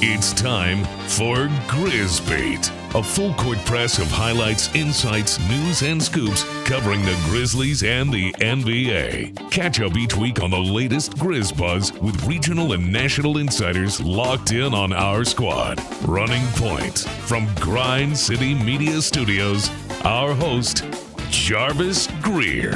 It's time for GrizzBeat, a full-court press of highlights, insights, news, and scoops covering the Grizzlies and the NBA. Catch up each week on the latest Grizz buzz with regional and national insiders locked in on our squad. Running point from Grind City Media Studios, our host, Jarvis Greer.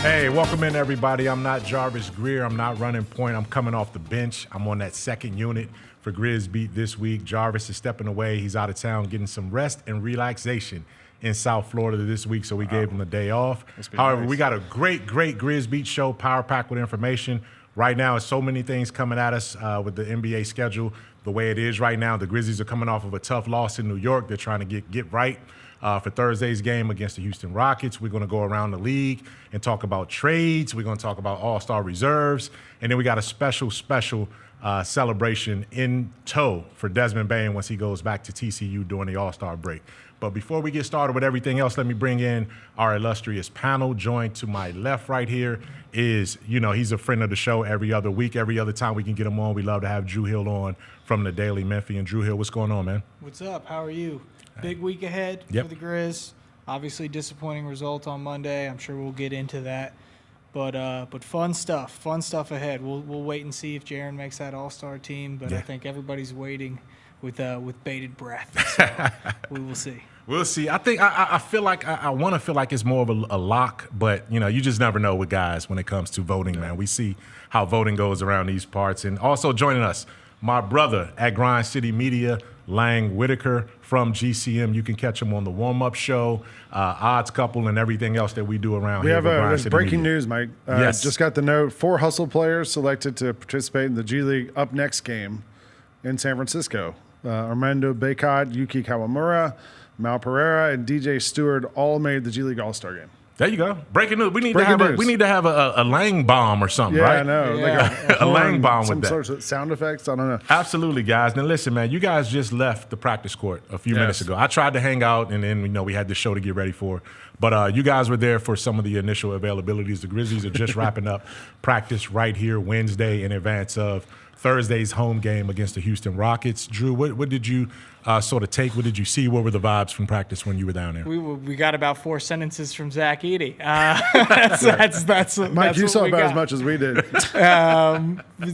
Hey, welcome in, everybody. I'm not Jarvis Greer. I'm not running point. I'm coming off the bench. I'm on that second unit for GrizzBeat this week. Jarvis is stepping away. He's out of town getting some rest and relaxation in South Florida this week, so we gave him a day off. However, we got a great GrizzBeat show, power-packed with information. Right now, it's so many things coming at us with the NBA schedule the way it is right now. The Grizzlies are coming off of a tough loss in New York. They're trying to get right. For Thursday's game against the Houston Rockets. We're going to go around the league and talk about trades. We're going to talk about all-star reserves. And then we got a special celebration in tow for Desmond Bane once he goes back to TCU during the all-star break. But before we get started with everything else, let me bring in our illustrious panel. Joined to my left right here is, he's a friend of the show every other week. Every other time we can get him on, we love to have Drew Hill on from the Daily Memphian. Drew Hill, what's going on, man? What's up? How are you? Big week ahead for the Grizz. Obviously, disappointing result on Monday. I'm sure we'll get into that. But fun stuff. Fun stuff ahead. We'll wait and see if Jaren makes that all-star team. But I think everybody's waiting with bated breath. So we will see. We'll see. I think I feel like I want to feel like it's more of a lock, but you just never know with guys when it comes to voting, man. We see how voting goes around these parts. And also joining us, my brother at Grind City Media, Lang Whitaker from GCM. You can catch him on the warm-up show, Odds Couple, and everything else that we do around here. There's breaking news, Mike. Yes. Just got the note. 4 Hustle players selected to participate in the G League Up Next game in San Francisco. Armando Bacot, Yuki Kawamura, Mal Pereira, and DJ Stewart all made the G League All-Star game. There you go. Breaking news. We need to have a Lang bomb or something, right? Yeah, I know. Yeah. Like a Lang bomb with some that. sorts of sound effects. I don't know. Absolutely, guys. Now, listen, man, you guys just left the practice court a few minutes ago. I tried to hang out, and then we had the show to get ready for. But you guys were there for some of the initial availabilities. The Grizzlies are just wrapping up practice right here Wednesday in advance of Thursday's home game against the Houston Rockets. Drew, what did you sort of take? What did you see? What were the vibes from practice when you were down there? We got about 4 sentences from Zach Edey. That's Mike, you saw about got. as much as we did.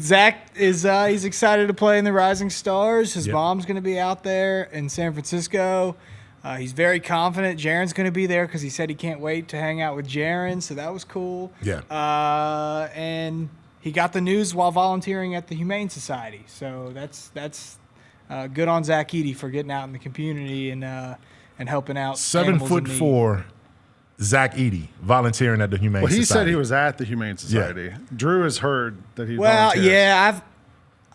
Zach is he's excited to play in the Rising Stars. His mom's going to be out there in San Francisco. He's very confident Jaren's going to be there because he said he can't wait to hang out with Jaren, so that was cool. Yeah. And he got the news while volunteering at the Humane Society, so that's good on Zach Edey for getting out in the community and helping out. 7'4" Zach Edey volunteering at the Humane Society. Well, he said he was at the Humane Society. Yeah. Drew has heard that he volunteers. Well, yeah,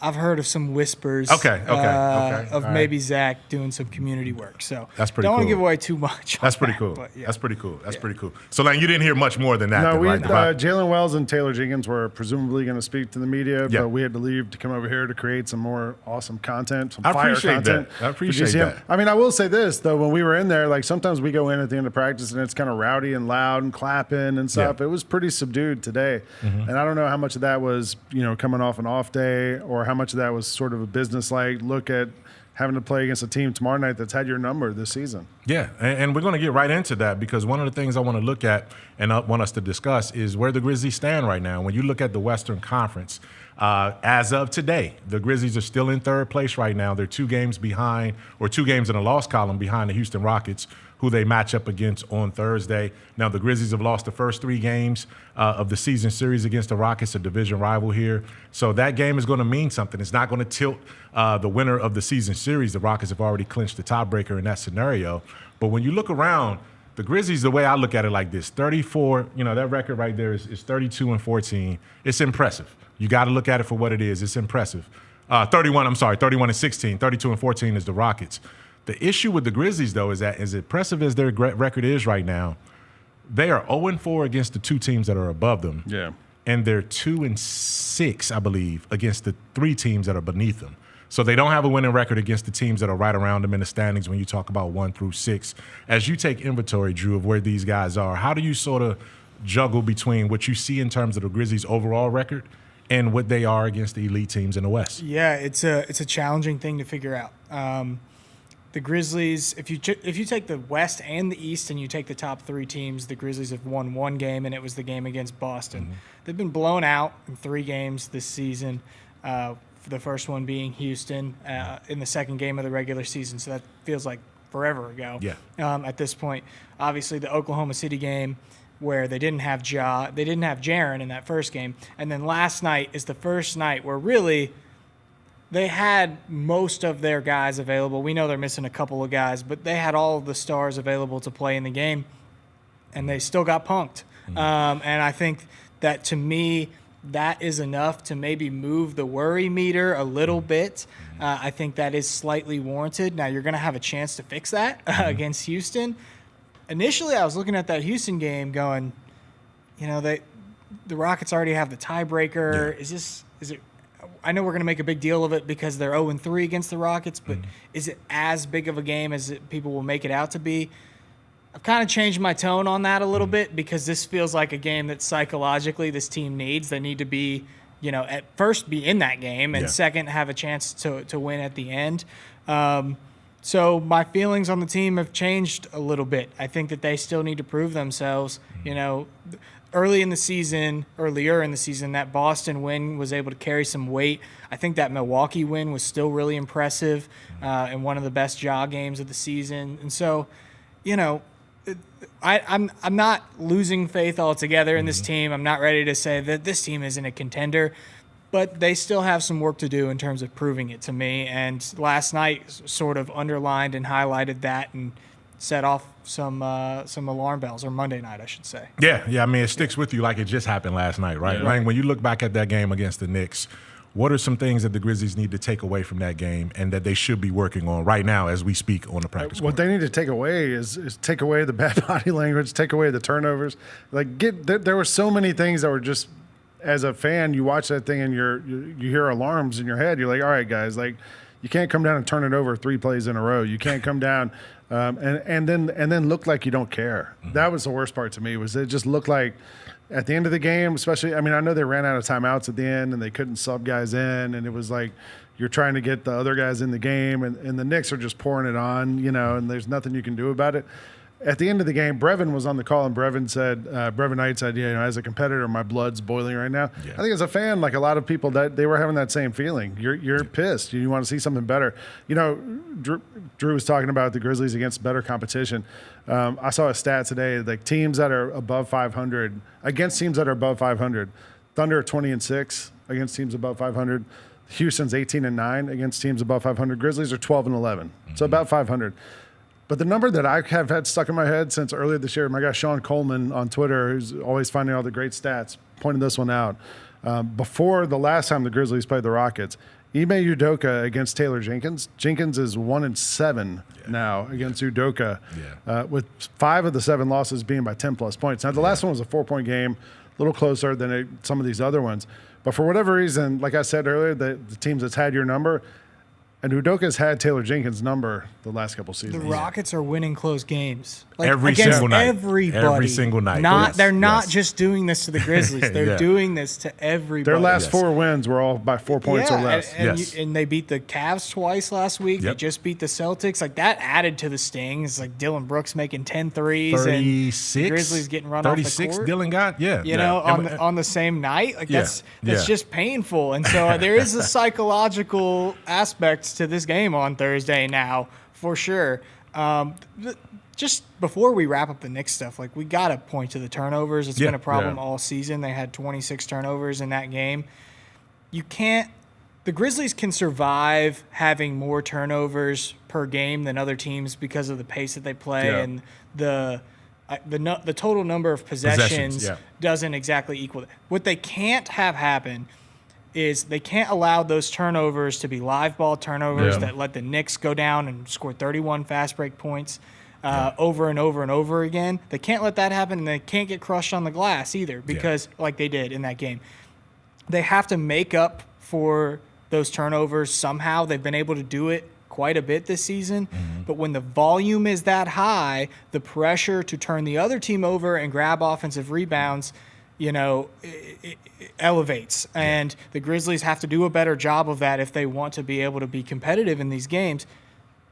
I've heard of some whispers. Okay. Of maybe Zach doing some community work. So that's pretty don't cool. want to give away too much. That's pretty cool. But, yeah. That's pretty cool. That's pretty cool. So, Lang, you didn't hear much more than that. No, right? Jaylen Wells and Taylor Jenkins were presumably going to speak to the media, but we had to leave to come over here to create some more awesome content, some fire content. I appreciate that. I mean, I will say this, though. When we were in there, like sometimes we go in at the end of practice and it's kind of rowdy and loud and clapping and stuff. Yeah. It was pretty subdued today. Mm-hmm. And I don't know how much of that was, coming off an off day or how much of that was sort of a business-like look at having to play against a team tomorrow night that's had your number this season. Yeah, and we're going to get right into that because one of the things I want to look at and I want us to discuss is where the Grizzlies stand right now. When you look at the Western Conference, as of today, the Grizzlies are still in third place right now. They're 2 games behind, or 2 games in a loss column behind the Houston Rockets, who they match up against on Thursday. Now, the Grizzlies have lost the first 3 games of the season series against the Rockets, a division rival here. So that game is going to mean something. It's not going to tilt the winner of the season series. The Rockets have already clinched the tiebreaker in that scenario. But when you look around, the Grizzlies, the way I look at it like this, 34, that record right there is 32-14. It's impressive. You got to look at it for what it is. It's impressive. 31-16. 32-14 is the Rockets. The issue with the Grizzlies, though, is that as impressive as their record is right now, they are 0-4 against the 2 teams that are above them. Yeah. And they're 2-6, I believe, against the 3 teams that are beneath them. So they don't have a winning record against the teams that are right around them in the standings when you talk about 1 through 6. As you take inventory, Drew, of where these guys are, how do you sort of juggle between what you see in terms of the Grizzlies' overall record and what they are against the elite teams in the West. Yeah, it's a challenging thing to figure out. The Grizzlies, if you take the West and the East and you take the top 3 teams, the Grizzlies have won 1 game, and it was the game against Boston. Mm-hmm. They've been blown out in 3 games this season, for the first one being Houston in the second game of the regular season, so that feels like forever ago at this point. Obviously, the Oklahoma City game where they didn't have Jaren in that first game, and then last night is the first night where really they had most of their guys available. We know they're missing a couple of guys, but they had all of the stars available to play in the game, and they still got punked. Mm-hmm. And I think that, to me, that is enough to maybe move the worry meter a little bit. I think that is slightly warranted. Now, you're going to have a chance to fix that against Houston. Initially, I was looking at that Houston game going, the Rockets already have the tiebreaker. Yeah. Is it? I know we're going to make a big deal of it because they're 0-3 against the Rockets, but is it as big of a game as people will make it out to be? I've kind of changed my tone on that a little bit because this feels like a game that psychologically this team needs. They need to be, at first be in that game, and second have a chance to win at the end. So my feelings on the team have changed a little bit. I think that they still need to prove themselves. Earlier in the season, that Boston win was able to carry some weight. I think that Milwaukee win was still really impressive and one of the best jaw games of the season. And so, I'm not losing faith altogether in this team. I'm not ready to say that this team isn't a contender, but they still have some work to do in terms of proving it to me. And last night sort of underlined and highlighted that and set off some alarm bells, or Monday night, I should say. Yeah. I mean, it sticks with you like it just happened last night, right? Yeah. Like when you look back at that game against the Knicks, what are some things that the Grizzlies need to take away from that game and that they should be working on right now as we speak on the practice court? What they need to take away is take away the bad body language, take away the turnovers. There were so many things that were just, as a fan, you watch that thing and you hear alarms in your head. You're like, all right, guys, you can't come down and turn it over 3 plays in a row. You can't come down and then look like you don't care. Mm-hmm. That was the worst part to me, was it just looked like at the end of the game, especially, I mean, I know they ran out of timeouts at the end and they couldn't sub guys in, and it was like you're trying to get the other guys in the game, and the Knicks are just pouring it on, and there's nothing you can do about it. At the end of the game, Brevin was on the call, and Brevin Knight said, as a competitor, my blood's boiling right now. Yeah. I think as a fan, like a lot of people, that they were having that same feeling. You're pissed. You want to see something better. Drew was talking about the Grizzlies against better competition. I saw a stat today, like teams that are above 500, against teams that are above 500. Thunder are 20-6 against teams above 500. Houston's 18-9 against teams above 500. Grizzlies are 12-11, so about 500. But the number that I have had stuck in my head since earlier this year, my guy Sean Coleman on Twitter, who's always finding all the great stats, pointed this one out. Before the last time the Grizzlies played the Rockets, Ime Udoka against Taylor Jenkins. Jenkins is 1-7 now against Udoka, with 5 of the 7 losses being by 10-plus points. Now, the last one was a 4-point game, a little closer than some of these other ones. But for whatever reason, like I said earlier, the teams that's had your number, and Udoka's had Taylor Jenkins' number the last couple seasons. The Rockets are winning close games. Every single night. Everybody. Every single night. They're not just doing this to the Grizzlies. They're doing this to everybody. Their last 4 wins were all by 4 points or less. And they beat the Cavs twice last week. They just beat the Celtics. Like, that added to the sting. It's like Dylan Brooks making 10 threes. 36. And the Grizzlies getting run off the court. 36 Dylan got, on the same night. Like, that's just painful. And so there is a psychological aspect to this game on Thursday now, for sure. Just before we wrap up the Knicks stuff, like, we got to point to the turnovers. It's been a problem all season. They had 26 turnovers in that game. The Grizzlies can survive having more turnovers per game than other teams because of the pace that they play and the total number of possessions doesn't exactly equal that. What they can't have happen is they can't allow those turnovers to be live ball turnovers that let the Knicks go down and score 31 fast break points over and over and over again. They can't let that happen, and they can't get crushed on the glass either because like they did in that game. They have to make up for those turnovers somehow. They've been able to do it quite a bit this season. But when the volume is that high, the pressure to turn the other team over and grab offensive rebounds, it elevates. And the Grizzlies have to do a better job of that if they want to be able to be competitive in these games.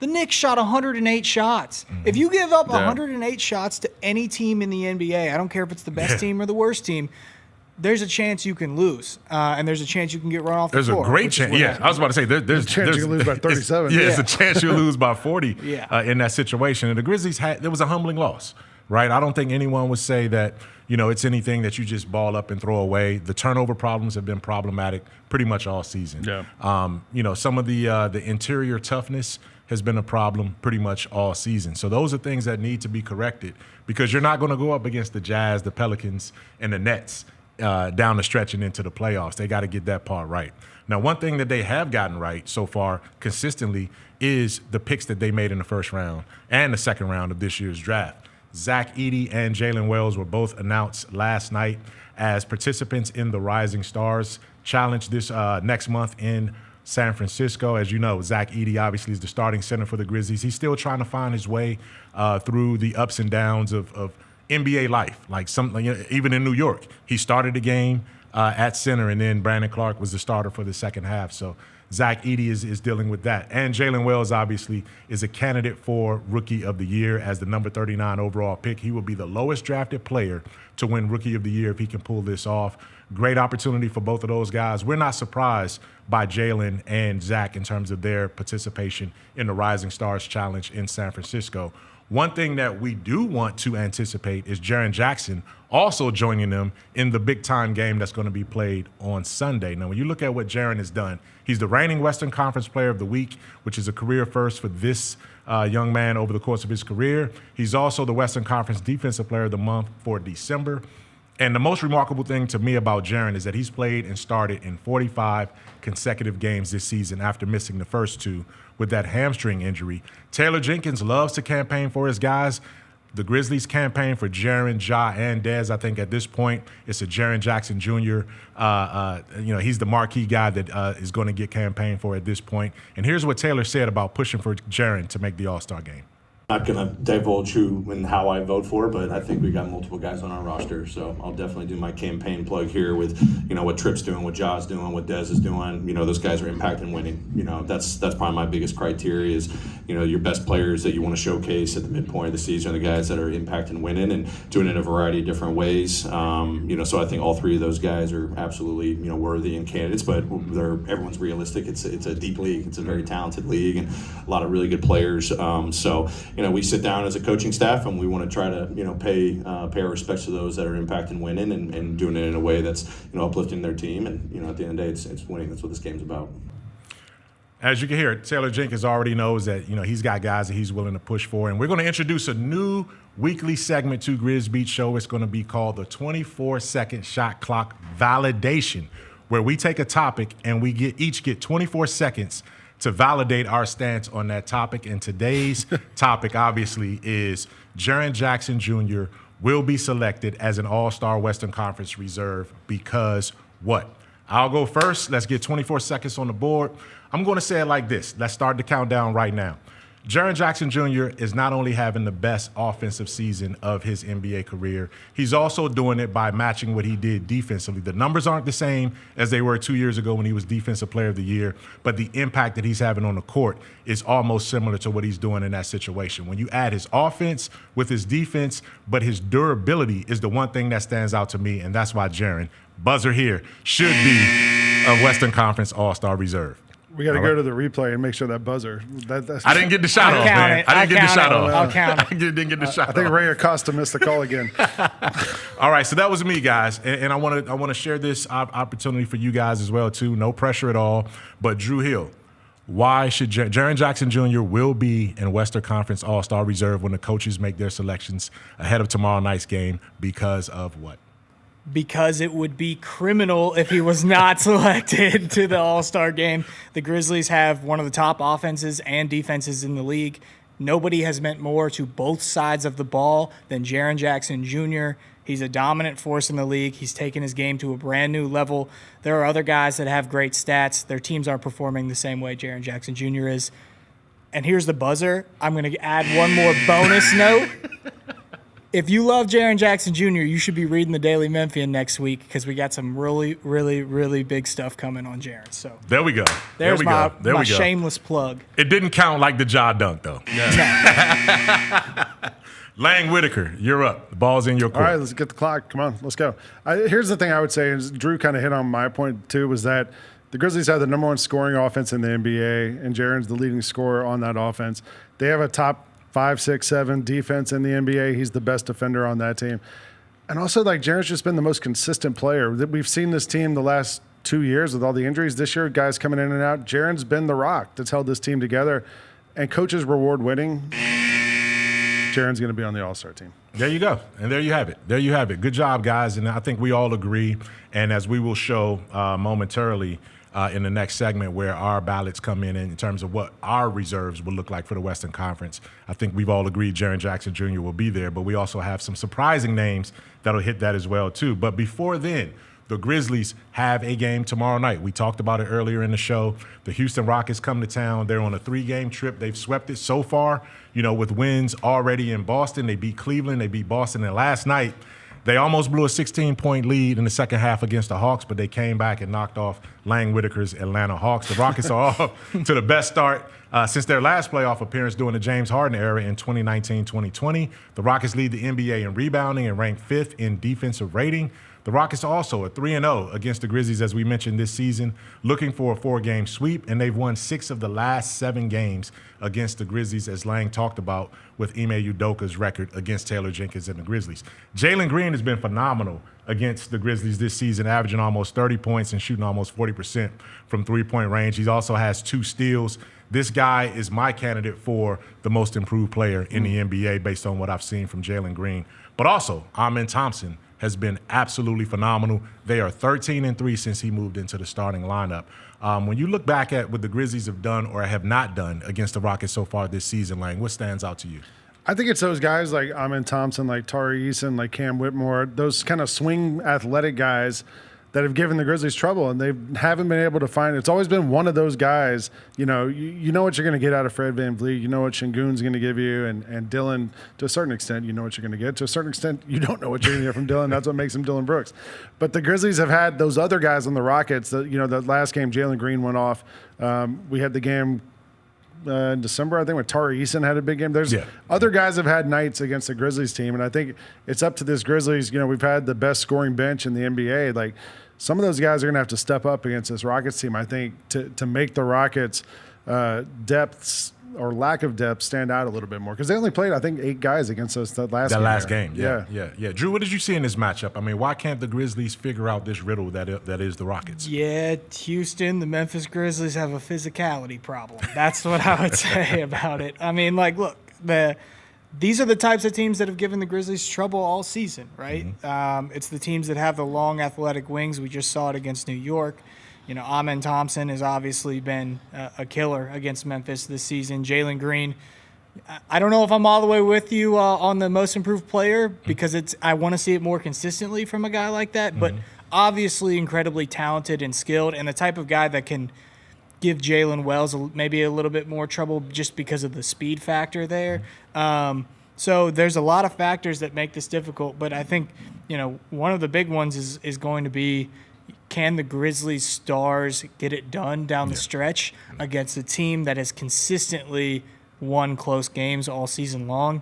The Knicks shot 108 shots. If you give up 108 shots to any team in the NBA, I don't care if it's the best team or the worst team, there's a chance you can lose, and there's a chance you can get run off the floor. There's a great chance. Yeah, I was about to say there's a chance you can lose by 37. It's a chance you lose by 40 in that situation. And the Grizzlies there was a humbling loss, right? I don't think anyone would say that it's anything that you just ball up and throw away. The turnover problems have been problematic pretty much all season. Yeah. Some of the interior toughness has been a problem pretty much all season. So those are things that need to be corrected because you're not going to go up against the Jazz, the Pelicans, and the Nets down the stretch and into the playoffs. They got to get that part right. Now, one thing that they have gotten right so far consistently is the picks that they made in the first round and the second round of this year's draft. Zach Edey and Jaylen Wells were both announced last night as participants in the Rising Stars Challenge this next month in San Francisco. As you know, Zach Edey obviously is the starting center for the Grizzlies. He's still trying to find his way through the ups and downs of NBA life. Even in New York, he started the game at center, and then Brandon Clark was the starter for the second half. So Zach Edey is dealing with that. And Jaylen Wells obviously is a candidate for Rookie of the Year as the number 39 overall pick. He will be the lowest drafted player to win Rookie of the Year if he can pull this off. Great opportunity for both of those guys. We're not surprised by Jaylen and Zach in terms of their participation in the Rising Stars Challenge in San Francisco. One thing that we do want to anticipate is Jaren Jackson also joining them in the big-time game that's going to be played on Sunday. Now, when you look at what Jaren has done, he's the reigning Western Conference Player of the Week, which is a career first for this young man over the course of his career. He's also the Western Conference Defensive Player of the Month for December. And the most remarkable thing to me about Jaren is that he's played and started in 45 consecutive games this season after missing the first two with that hamstring injury. Taylor Jenkins loves to campaign for his guys. The Grizzlies campaign for Jaren, Ja, and Dez. I think at this point it's a Jaren Jackson Jr. He's the marquee guy that is going to get campaigned for at this point. And here's what Taylor said about pushing for Jaren to make the All-Star game. Not going to divulge who and how I vote for, but I think we got multiple guys on our roster, so I'll definitely do my campaign plug here with, what Tripp's doing, what Ja's doing, what Dez is doing. Those guys are impacting winning. That's probably my biggest criteria is, your best players that you want to showcase at the midpoint of the season are the guys that are impacting winning and doing it in a variety of different ways. So I think all three of those guys are absolutely, worthy and candidates, but everyone's realistic. It's a deep league. It's a very talented league and a lot of really good players. We sit down as a coaching staff and we want to try to, pay our respects to those that are impacting winning and doing it in a way that's, uplifting their team. And, at the end of the day, it's winning. That's what this game's about. As you can hear, Taylor Jenkins already knows that, he's got guys that he's willing to push for. And we're going to introduce a new weekly segment to GrizzBeat show. It's going to be called the 24-second shot clock validation, where we take a topic and we each get 24 seconds to validate our stance on that topic. And today's topic, obviously, is Jaren Jackson Jr. will be selected as an All-Star Western Conference reserve because what? I'll go first. Let's get 24 seconds on the board. I'm going to say it like this. Let's start the countdown right now. Jaren Jackson Jr. is not only having the best offensive season of his NBA career, he's also doing it by matching what he did defensively. The numbers aren't the same as they were 2 years ago when he was Defensive Player of the Year, but the impact that he's having on the court is almost similar to what he's doing in that situation. When you add his offense with his defense, but his durability is the one thing that stands out to me, and that's why Jaren, buzzer here, should be a Western Conference All-Star reserve. We got to go to the replay and make sure that buzzer. I didn't get the shot off, man. I didn't get the shot off. I'll count it. I didn't get the shot off. I think Ray Acosta missed the call again. All right, so that was me, guys, and I want to share this opportunity for you guys as well too. No pressure at all. But Drew Hill, why should Jaren Jackson Jr. will be in Western Conference All-Star reserve when the coaches make their selections ahead of tomorrow night's game? Because of what? Because it would be criminal if he was not selected to the All-Star game. The Grizzlies have one of the top offenses and defenses in the league. Nobody has meant more to both sides of the ball than Jaren Jackson Jr. He's a dominant force in the league. He's taken his game to a brand new level. There are other guys that have great stats. Their teams aren't performing the same way Jaren Jackson Jr. is. And here's the buzzer. I'm going to add one more bonus note. If you love Jaren Jackson Jr., you should be reading the Daily Memphian next week because we got some really, really, really big stuff coming on Jaren. So there we go. There's my shameless plug. It didn't count like the jaw dunk, though. No. Lang Whitaker, you're up. The ball's in your court. All right, let's get the clock. Come on, let's go. Here's the thing I would say, is Drew kind of hit on my point too, was that the Grizzlies have the number 1 scoring offense in the NBA, and Jaren's the leading scorer on that offense. They have a top 5, 6, 7 defense in the NBA. He's the best defender on that team. And also, like, Jaren's just been the most consistent player. We've seen this team the last 2 years with all the injuries. This year, guys coming in and out. Jaren's been the rock that's held this team together. And coaches reward winning. Jaren's going to be on the All-Star team. There you go. And there you have it. There you have it. Good job, guys. And I think we all agree. And as we will show momentarily in the next segment where our ballots come in terms of what our reserves will look like for the Western Conference, I think we've all agreed Jaren Jackson Jr. will be there. But we also have some surprising names that'll hit that as well, too. But before then, the Grizzlies have a game tomorrow night. We talked about it earlier in the show. The Houston Rockets come to town. They're on a 3-game trip. They've swept it so far, with wins already in Boston. They beat Cleveland. They beat Boston. And last night, they almost blew a 16-point lead in the second half against the Hawks, but they came back and knocked off Lang Whitaker's Atlanta Hawks. The Rockets are off to the best start since their last playoff appearance during the James Harden era in 2019-2020. The Rockets lead the NBA in rebounding and rank 5th in defensive rating. The Rockets also are 3-0 against the Grizzlies, as we mentioned this season, looking for a 4-game sweep, and they've won 6 of the last 7 games against the Grizzlies, as Lang talked about with Ime Udoka's record against Taylor Jenkins and the Grizzlies. Jaylen Green has been phenomenal against the Grizzlies this season, averaging almost 30 points and shooting almost 40% from three-point range. He also has 2 steals. This guy is my candidate for the most improved player in the NBA based on what I've seen from Jaylen Green. But also, Amen Thompson has been absolutely phenomenal. They are 13-3 since he moved into the starting lineup. When you look back at what the Grizzlies have done or have not done against the Rockets so far this season, Lang, what stands out to you? I think it's those guys like Amen Thompson, like Tari Eason, like Cam Whitmore, those kind of swing athletic guys that have given the Grizzlies trouble, and they haven't been able to find it. It's always been one of those guys. You know what you're going to get out of Fred VanVleet. You know what Şengün's going to give you, and Dillon, to a certain extent, you know what you're going to get. To a certain extent, you don't know what you're going to get from Dillon. That's what makes him Dillon Brooks. But the Grizzlies have had those other guys on the Rockets. That the last game, Jaylen Green went off. We had the game in December, I think, when Tari Eason had a big game. There's other guys have had nights against the Grizzlies team, and I think it's up to this Grizzlies. We've had the best scoring bench in the NBA. Like, some of those guys are going to have to step up against this Rockets team, I think, to make the Rockets' depths or lack of depth stand out a little bit more. Because they only played, I think, 8 guys against us that last game. Yeah. Drew, what did you see in this matchup? I mean, why can't the Grizzlies figure out this riddle that is the Rockets? Yeah, Houston, the Memphis Grizzlies have a physicality problem. That's what I would say about it. I mean, look, these are the types of teams that have given the Grizzlies trouble all season, right? Mm-hmm. It's the teams that have the long athletic wings. We just saw it against New York. Amen Thompson has obviously been a killer against Memphis this season. Jaylen Green, I don't know if I'm all the way with you on the most improved player because I want to see it more consistently from a guy like that, but obviously incredibly talented and skilled, and the type of guy that can give Jalen Wells maybe a little bit more trouble just because of the speed factor there. So there's a lot of factors that make this difficult, but I think one of the big ones is going to be, can the Grizzlies stars get it done down the stretch against a team that has consistently won close games all season long?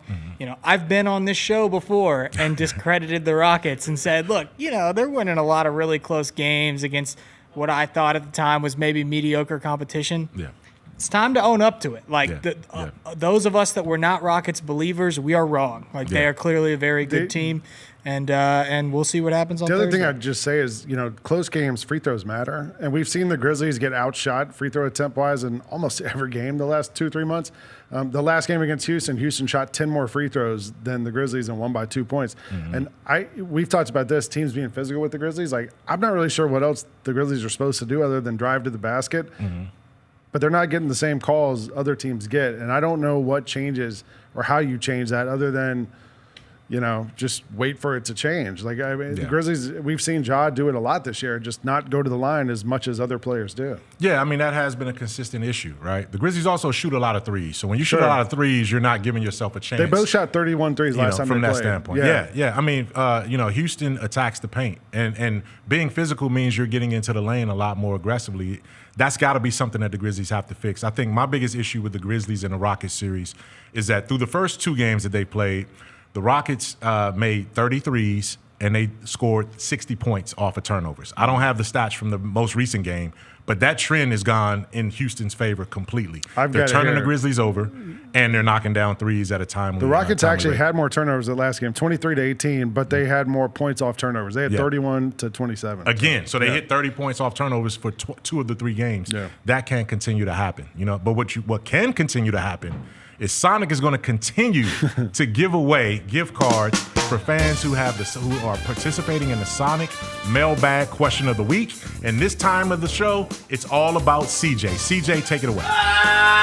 I've been on this show before and discredited the Rockets and said, look, they're winning a lot of really close games against what I thought at the time was maybe mediocre competition. Yeah. It's time to own up to it. Those of us that were not Rockets believers, we are wrong. They are clearly a very good team, and we'll see what happens on Thursday. The other thing I'd just say is, close games, free throws matter. And we've seen the Grizzlies get outshot free throw attempt-wise in almost every game the last 2-3 months. The last game against Houston shot 10 more free throws than the Grizzlies and won by 2 points. And we've talked about this, teams being physical with the Grizzlies. I'm not really sure what else the Grizzlies are supposed to do other than drive to the basket. But they're not getting the same calls other teams get. And I don't know what changes or how you change that other than just wait for it to change. Like, I mean, the Grizzlies, we've seen Ja do it a lot this year, just not go to the line as much as other players do. Yeah, I mean, that has been a consistent issue, right? The Grizzlies also shoot a lot of threes. So when you shoot a lot of threes, you're not giving yourself a chance. They both shot 31 threes last time from they that played. standpoint. Yeah. I mean, Houston attacks the paint. And being physical means you're getting into the lane a lot more aggressively. That's got to be something that the Grizzlies have to fix. I think my biggest issue with the Grizzlies in the Rockets series is that through the first 2 games that they played, the Rockets made 33s, and they scored 60 points off of turnovers. I don't have the stats from the most recent game, but that trend has gone in Houston's favor completely. They're turning the Grizzlies over, and they're knocking down threes at a time. The Rockets actually had more turnovers the last game, 23-18, but they had more points off turnovers. They had 31-27. Again, so they hit 30 points off turnovers for 2 of the 3 games. Yeah. That can't continue to happen. But what can continue to happen is Sonic is going to continue to give away gift cards for fans who are participating in the Sonic Mailbag Question of the Week. And this time of the show, it's all about CJ. CJ, take it away. Yeah!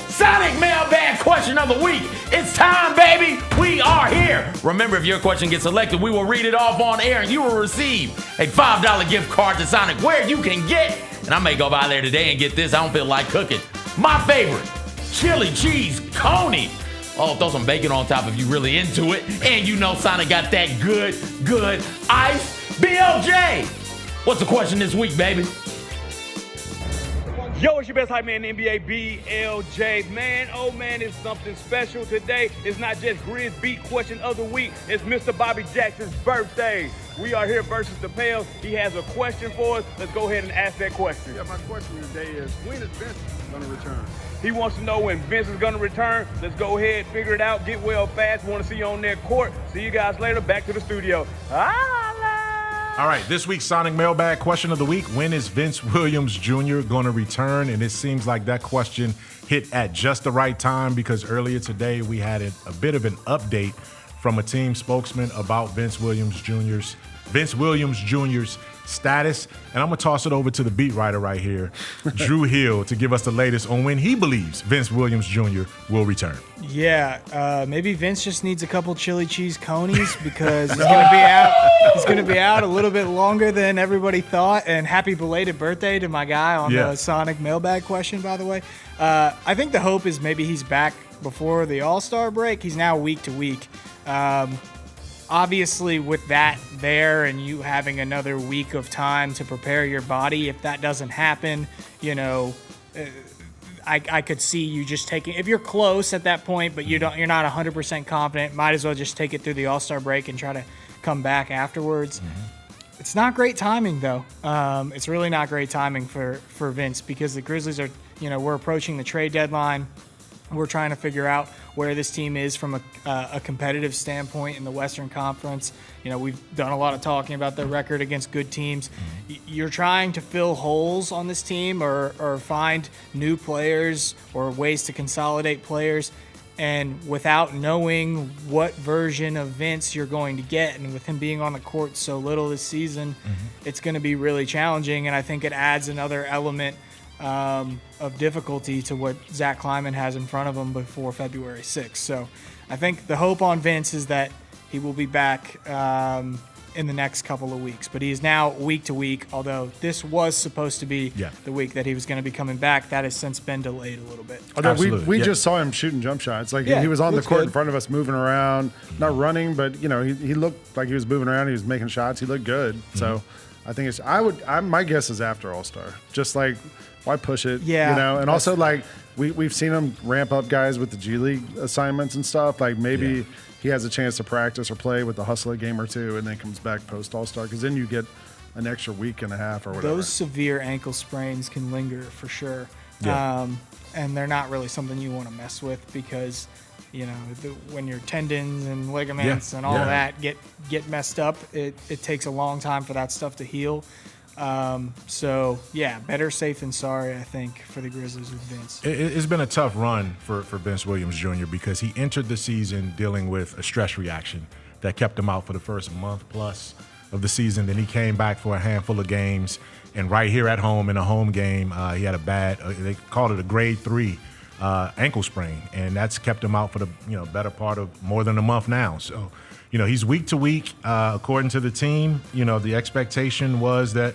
Sonic Mailbag Question of the Week. It's time, baby. We are here. Remember, if your question gets selected, we will read it off on air, and you will receive a $5 gift card to Sonic, where you can get, and I may go by there today and get this. I don't feel like cooking. My favorite, chili cheese coney. Oh, throw some bacon on top if you're really into it. And Sonic got that good ice. BLJ, what's the question this week, baby? Yo, it's your best hype man in the NBA, BLJ. Man, oh man, it's something special today. It's not just GrizzBeat question of the week. It's Mr. Bobby Jackson's birthday. We are here versus the Pales. He has a question for us. Let's go ahead and ask that question. Yeah, my question today is, when is Vince going to return? He wants to know when Vince is going to return. Let's go ahead, figure it out, get well fast. Want to see you on their court. See you guys later. Back to the studio. All right, this week's Sonic Mailbag Question of the Week. When is Vince Williams Jr. going to return? And it seems like that question hit at just the right time, because earlier today we had a bit of an update from a team spokesman about Vince Williams Jr.'s status. And I'm going to toss it over to the beat writer right here, Drew Hill, to give us the latest on when he believes Vince Williams Jr. will return. Yeah, maybe Vince just needs a couple chili cheese conies, because he's going to be out. He's going to be out a little bit longer than everybody thought. And happy belated birthday to my guy on the Sonic Mailbag Question, by the way. I think the hope is maybe he's back before the All-Star break. He's now week to week. Obviously, with that there and you having another week of time to prepare your body, if that doesn't happen, I could see you just taking, if you're close at that point, but you're not 100% confident, might as well just take it through the All-Star break and try to come back afterwards. Mm-hmm. It's not great timing, though. It's really not great timing for Vince, because the Grizzlies are, we're approaching the trade deadline. We're trying to figure out where this team is from a competitive standpoint in the Western Conference. We've done a lot of talking about their record against good teams. You're trying to fill holes on this team or find new players or ways to consolidate players. And without knowing what version of Vince you're going to get, and with him being on the court so little this season, it's going to be really challenging. And I think it adds another element of difficulty to what Zach Kleiman has in front of him before February 6th. So I think the hope on Vince is that he will be back in the next couple of weeks. But he is now week to week, although this was supposed to be the week that he was going to be coming back. That has since been delayed a little bit. We just saw him shooting jump shots. Like he was on the court in front of us, moving around, not running, but he looked like he was moving around. He was making shots. He looked good. So I think my guess is after All-Star. Just like, why push it? Yeah. And also, like, we've seen him ramp up guys with the G League assignments and stuff. Like, maybe he has a chance to practice or play with the hustle a game or two, and then comes back post All-Star, because then you get an extra week and a half or whatever. Those severe ankle sprains can linger for sure. And they're not really something you want to mess with, because when your tendons and ligaments and all that get messed up, it takes a long time for that stuff to heal. Better safe than sorry, I think, for the Grizzlies with Vince. It's been a tough run for Vince Williams Jr. because he entered the season dealing with a stress reaction that kept him out for the first month plus of the season. Then he came back for a handful of games, and right here at home in a home game, he had they called it a grade 3 ankle sprain, and that's kept him out for the better part of more than a month now. So, he's week to week. According to the team, the expectation was that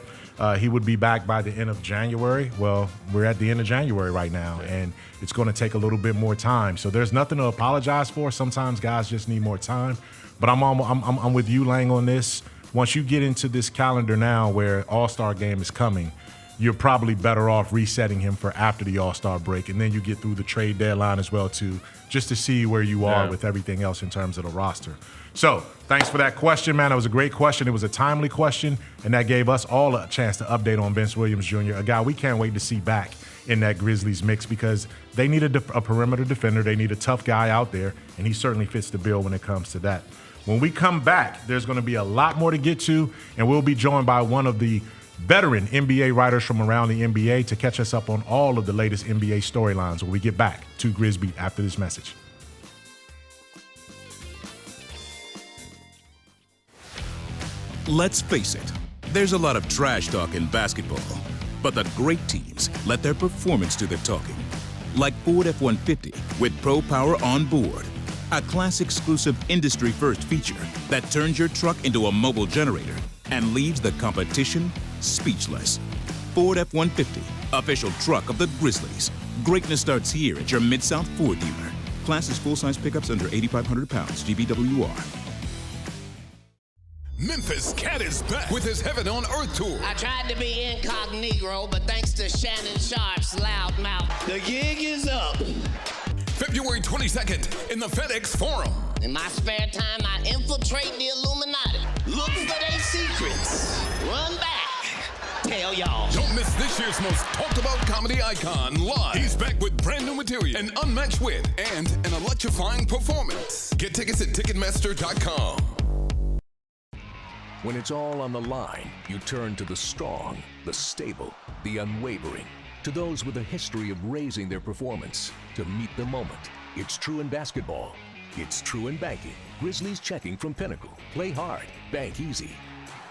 he would be back by the end of January. Well, we're at the end of January right now, and it's going to take a little bit more time. So there's nothing to apologize for. Sometimes guys just need more time. But I'm with you, Lang, on this. Once you get into this calendar now where All-Star game is coming, you're probably better off resetting him for after the All-Star break, and then you get through the trade deadline as well too, just to see where you are with everything else in terms of the roster. So thanks for that question, man. It was a great question. It was a timely question, and that gave us all a chance to update on Vince Williams Jr., a guy we can't wait to see back in that Grizzlies mix because they need a perimeter defender. They need a tough guy out there, and he certainly fits the bill when it comes to that. When we come back, there's going to be a lot more to get to, and we'll be joined by one of the veteran NBA writers from around the NBA to catch us up on all of the latest NBA storylines when we get back to GrizzBeat after this message. Let's face it, there's a lot of trash talk in basketball, but the great teams let their performance do the talking. Like Ford F-150 with Pro Power on board, a class-exclusive industry-first feature that turns your truck into a mobile generator and leaves the competition speechless. Ford F-150, official truck of the Grizzlies. Greatness starts here at your Mid-South Ford dealer. Class is full-size pickups under 8,500 pounds, GVWR. Memphis Cat is back with his Heaven on Earth tour. I tried to be incognito, but thanks to Shannon Sharp's loud mouth, the gig is up. February 22nd in the FedEx Forum. In my spare time, I infiltrate the Illuminati. Look for their secrets. Run back. Tell y'all. Don't miss this year's most talked about comedy icon live. He's back with brand new material, an unmatched wit, and an electrifying performance. Get tickets at Ticketmaster.com. When it's all on the line, you turn to the strong, the stable, the unwavering. To those with a history of raising their performance, to meet the moment. It's true in basketball. It's true in banking. Grizzlies Checking from Pinnacle. Play hard. Bank easy.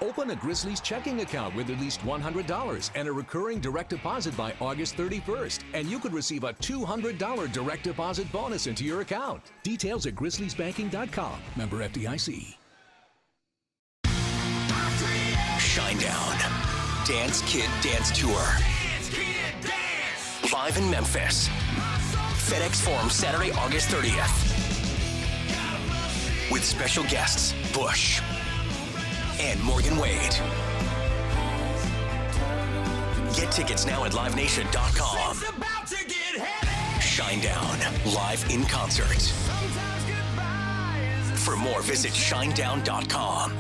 Open a Grizzlies checking account with at least $100 and a recurring direct deposit by August 31st. And you could receive a $200 direct deposit bonus into your account. Details at GrizzliesBanking.com. Member FDIC. Shinedown. Dance Kid Dance Tour. Live in Memphis. FedEx Forum, Saturday, August 30th. With special guests, Bush and Morgan Wade. Get tickets now at LiveNation.com. Shinedown, live in concert. For more, visit Shinedown.com.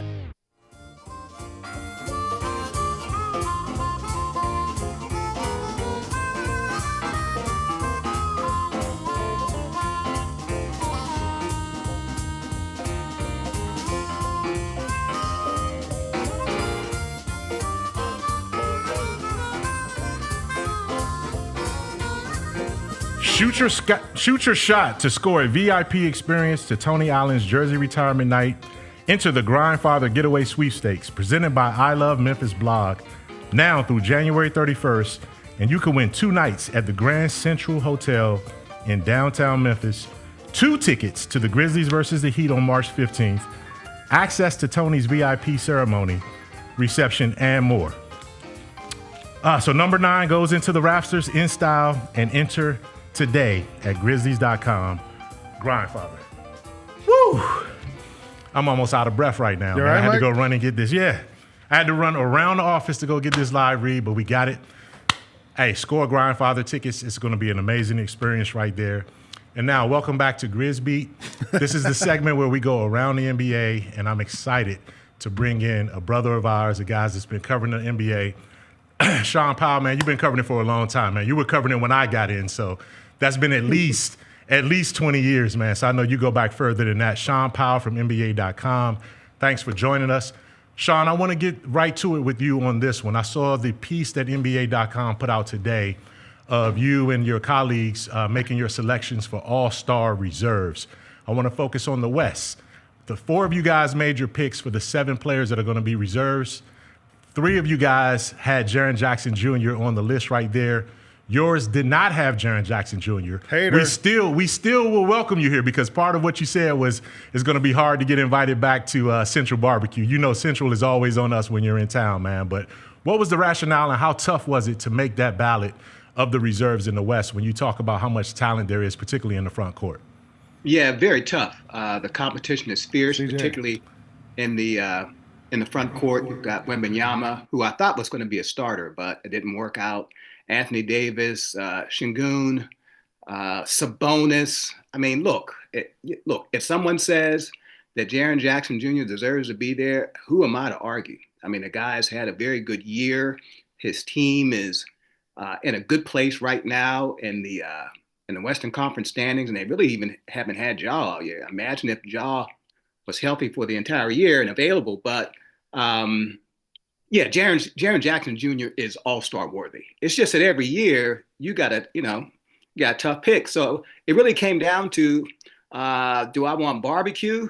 Shoot your shot to score a VIP experience to Tony Allen's Jersey Retirement Night. Enter the Grindfather Getaway Sweepstakes presented by I Love Memphis blog now through January 31st, and you can win 2 nights at the Grand Central Hotel in downtown Memphis, 2 tickets to the Grizzlies versus the Heat on March 15th, access to Tony's VIP ceremony, reception, and more. So number 9 goes into the rafters in style, and enter today at Grizzlies.com. Grindfather. Woo! I'm almost out of breath right now. Man. Right, I had Mike? to go run and get this. Yeah. I had to run around the office to go get this live read, but we got it. Hey, score Grindfather tickets. It's going to be an amazing experience right there. And now, welcome back to GrizzBeat. This is the segment where we go around the NBA, and I'm excited to bring in a brother of ours, a guy that's been covering the NBA. Shaun Powell, man, you've been covering it for a long time, man. You were covering it when I got in, so that's been at least 20 years, man. So I know you go back further than that. Shaun Powell from NBA.com. Thanks for joining us. Shaun, I want to get right to it with you on this one. I saw the piece that NBA.com put out today of you and your colleagues making your selections for all-star reserves. I want to focus on the West. The 4 of you guys made your picks for the 7 players that are going to be reserves. 3 of you guys had Jaren Jackson Jr. on the list right there. Yours did not have Jaren Jackson Jr. Hater. We still will welcome you here because part of what you said was it's going to be hard to get invited back to Central Barbecue. You know Central is always on us when you're in town, man. But what was the rationale and how tough was it to make that ballot of the reserves in the West when you talk about how much talent there is, particularly in the front court? Yeah, very tough. The competition is fierce, CJ. particularly in the front court. You've got Wembanyama, who I thought was going to be a starter, but it didn't work out. Anthony Davis, Şengün, Sabonis. I mean, look, if someone says that Jaren Jackson Jr. deserves to be there, who am I to argue? I mean, the guy's had a very good year. His team is in a good place right now in the Western Conference standings, and they really even haven't had Ja all year. Imagine if Ja was healthy for the entire year and available, but yeah, Jaren Jackson Jr. is all-star worthy. It's just that every year you got a tough pick. So it really came down to, do I want barbecue,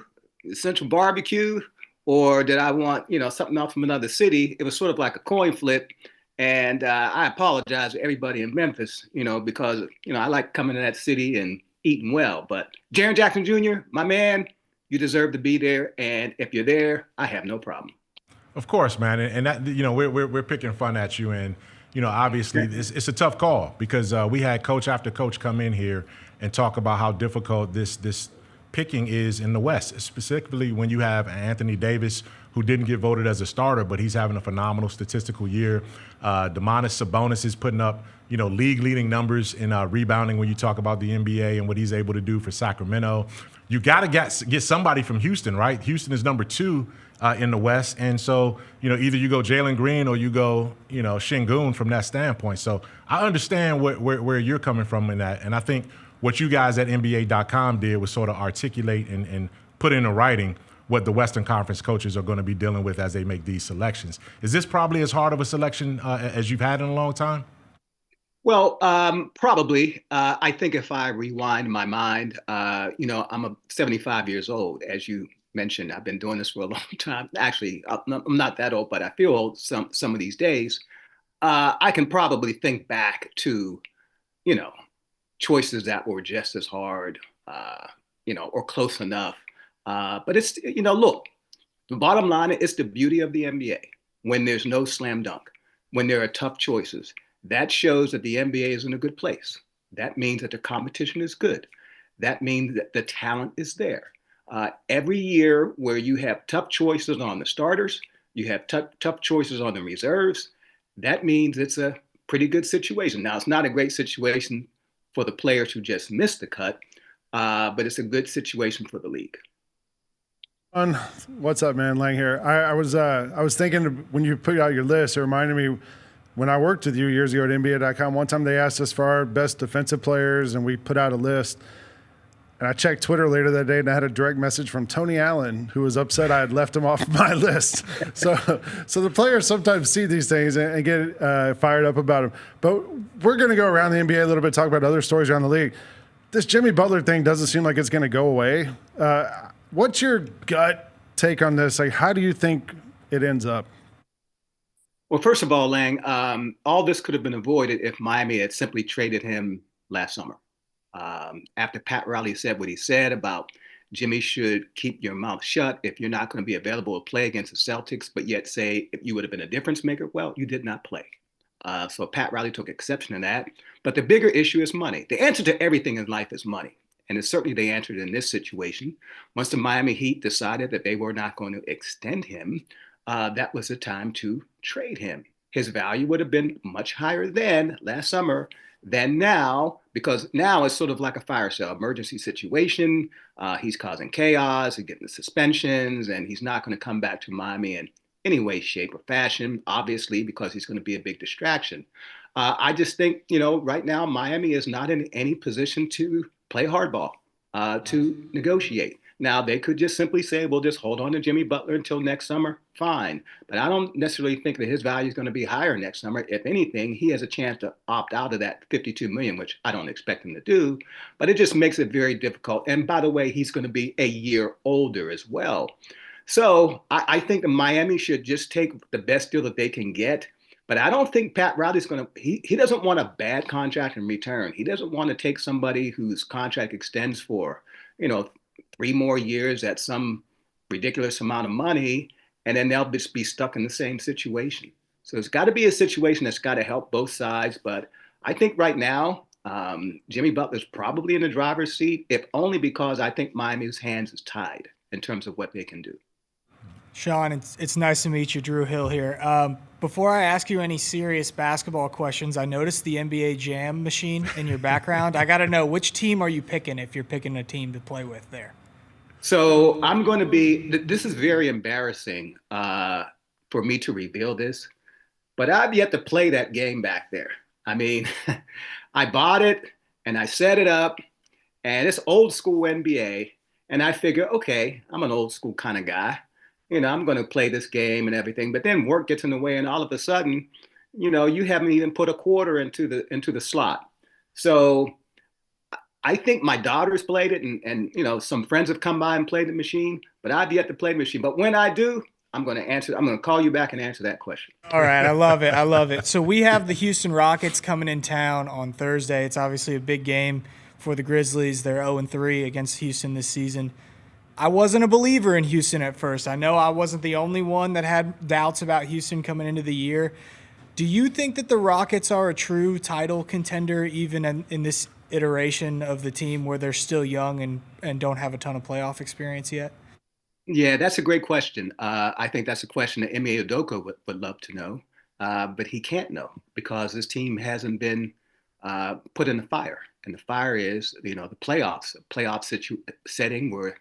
Central Barbecue, or did I want, something else from another city? It was sort of like a coin flip. And I apologize to everybody in Memphis, because, I like coming to that city and eating well. But Jaren Jackson Jr., my man, you deserve to be there. And if you're there, I have no problem. Of course, man, and that we're picking fun at you, and obviously it's a tough call because we had coach after coach come in here and talk about how difficult this picking is in the West, specifically when you have Anthony Davis, who didn't get voted as a starter, but he's having a phenomenal statistical year. Domantas Sabonis is putting up league-leading numbers in rebounding when you talk about the NBA and what he's able to do for Sacramento. You got to get somebody from Houston, right? Houston is number 2 in the West. And so, either you go Jaylen Green or you go, Şengün from that standpoint. So I understand where you're coming from in that. And I think what you guys at NBA.com did was sort of articulate and put into writing what the Western Conference coaches are going to be dealing with as they make these selections. Is this probably as hard of a selection as you've had in a long time? Well, probably. I think if I rewind my mind, I'm 75 years old, as you mentioned. I've been doing this for a long time. Actually, I'm not that old, but I feel old some of these days. I can probably think back to, choices that were just as hard, or close enough. But it's, look, the bottom line is the beauty of the NBA. When there's no slam dunk, when there are tough choices, that shows that the NBA is in a good place. That means that the competition is good. That means that the talent is there. Every year where you have tough choices on the starters, you have tough choices on the reserves, that means it's a pretty good situation. Now, it's not a great situation for the players who just missed the cut, but it's a good situation for the league. What's up, man? Lang here. I was thinking when you put out your list, it reminded me when I worked with you years ago at NBA.com. One time they asked us for our best defensive players, and we put out a list. And I checked Twitter later that day, and I had a direct message from Tony Allen, who was upset I had left him off my list. So the players sometimes see these things and get fired up about them. But we're going to go around the NBA a little bit, talk about other stories around the league. This Jimmy Butler thing doesn't seem like it's going to go away. What's your gut take on this? Like, how do you think it ends up? Well, first of all, Lang, all this could have been avoided if Miami had simply traded him last summer. After Pat Riley said what he said about Jimmy should keep your mouth shut if you're not going to be available to play against the Celtics, but yet say if you would have been a difference maker, well, you did not play. So Pat Riley took exception to that. But the bigger issue is money. The answer to everything in life is money. And it's certainly the answer in this situation. Once the Miami Heat decided that they were not going to extend him, that was the time to trade him. His value would have been much higher then, last summer, than now, because now it's sort of like a fire sale emergency situation. He's causing chaos, he's getting the suspensions, and he's not going to come back to Miami in any way, shape, or fashion, obviously, because he's going to be a big distraction. I just think, right now, Miami is not in any position to play hardball, to negotiate. Now, they could just simply say, we'll just hold on to Jimmy Butler until next summer. Fine. But I don't necessarily think that his value is going to be higher next summer. If anything, he has a chance to opt out of that $52 million, which I don't expect him to do. But it just makes it very difficult. And by the way, he's going to be a year older as well. So I think that Miami should just take the best deal that they can get. But I don't think Pat Riley's going to, he doesn't want a bad contract in return. He doesn't want to take somebody whose contract extends for, 3 more years at some ridiculous amount of money, and then they'll just be stuck in the same situation. So it's got to be a situation that's got to help both sides. But I think right now, Jimmy Butler's probably in the driver's seat, if only because I think Miami's hands is tied in terms of what they can do. Shaun, it's nice to meet you. Drew Hill here. Before I ask you any serious basketball questions, I noticed the NBA Jam machine in your background. I got to know, which team are you picking if you're picking a team to play with there? So I'm going to this is very embarrassing for me to reveal this, but I've yet to play that game back there. I mean, I bought it and I set it up, and it's old school NBA. And I figure, okay, I'm an old school kind of guy. I'm going to play this game and everything. But then work gets in the way, and all of a sudden, you haven't even put a quarter into the slot. So I think my daughter's played it, and some friends have come by and played the machine, but I've yet to play the machine. But when I do, I'm going to call you back and answer that question. All right. I love it. I love it. So we have the Houston Rockets coming in town on Thursday. It's obviously a big game for the Grizzlies. They're 0-3 against Houston this season. I wasn't a believer in Houston at first. I know I wasn't the only one that had doubts about Houston coming into the year. Do you think that the Rockets are a true title contender even in this iteration of the team where they're still young and don't have a ton of playoff experience yet? Yeah, that's a great question. I think that's a question that Ime Udoka would love to know, but he can't know because this team hasn't been put in the fire. And the fire is, the playoffs, a playoff setting where,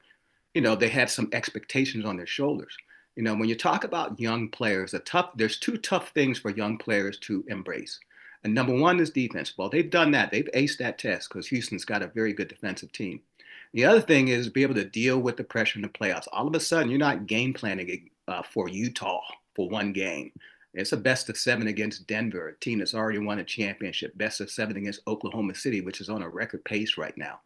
they had some expectations on their shoulders. When you talk about young players, there's 2 tough things for young players to embrace. And number one is defense. Well, they've done that. They've aced that test because Houston's got a very good defensive team. The other thing is be able to deal with the pressure in the playoffs. All of a sudden, you're not game planning for Utah for one game. It's a best of 7 against Denver, a team that's already won a championship. Best of 7 against Oklahoma City, which is on a record pace right now.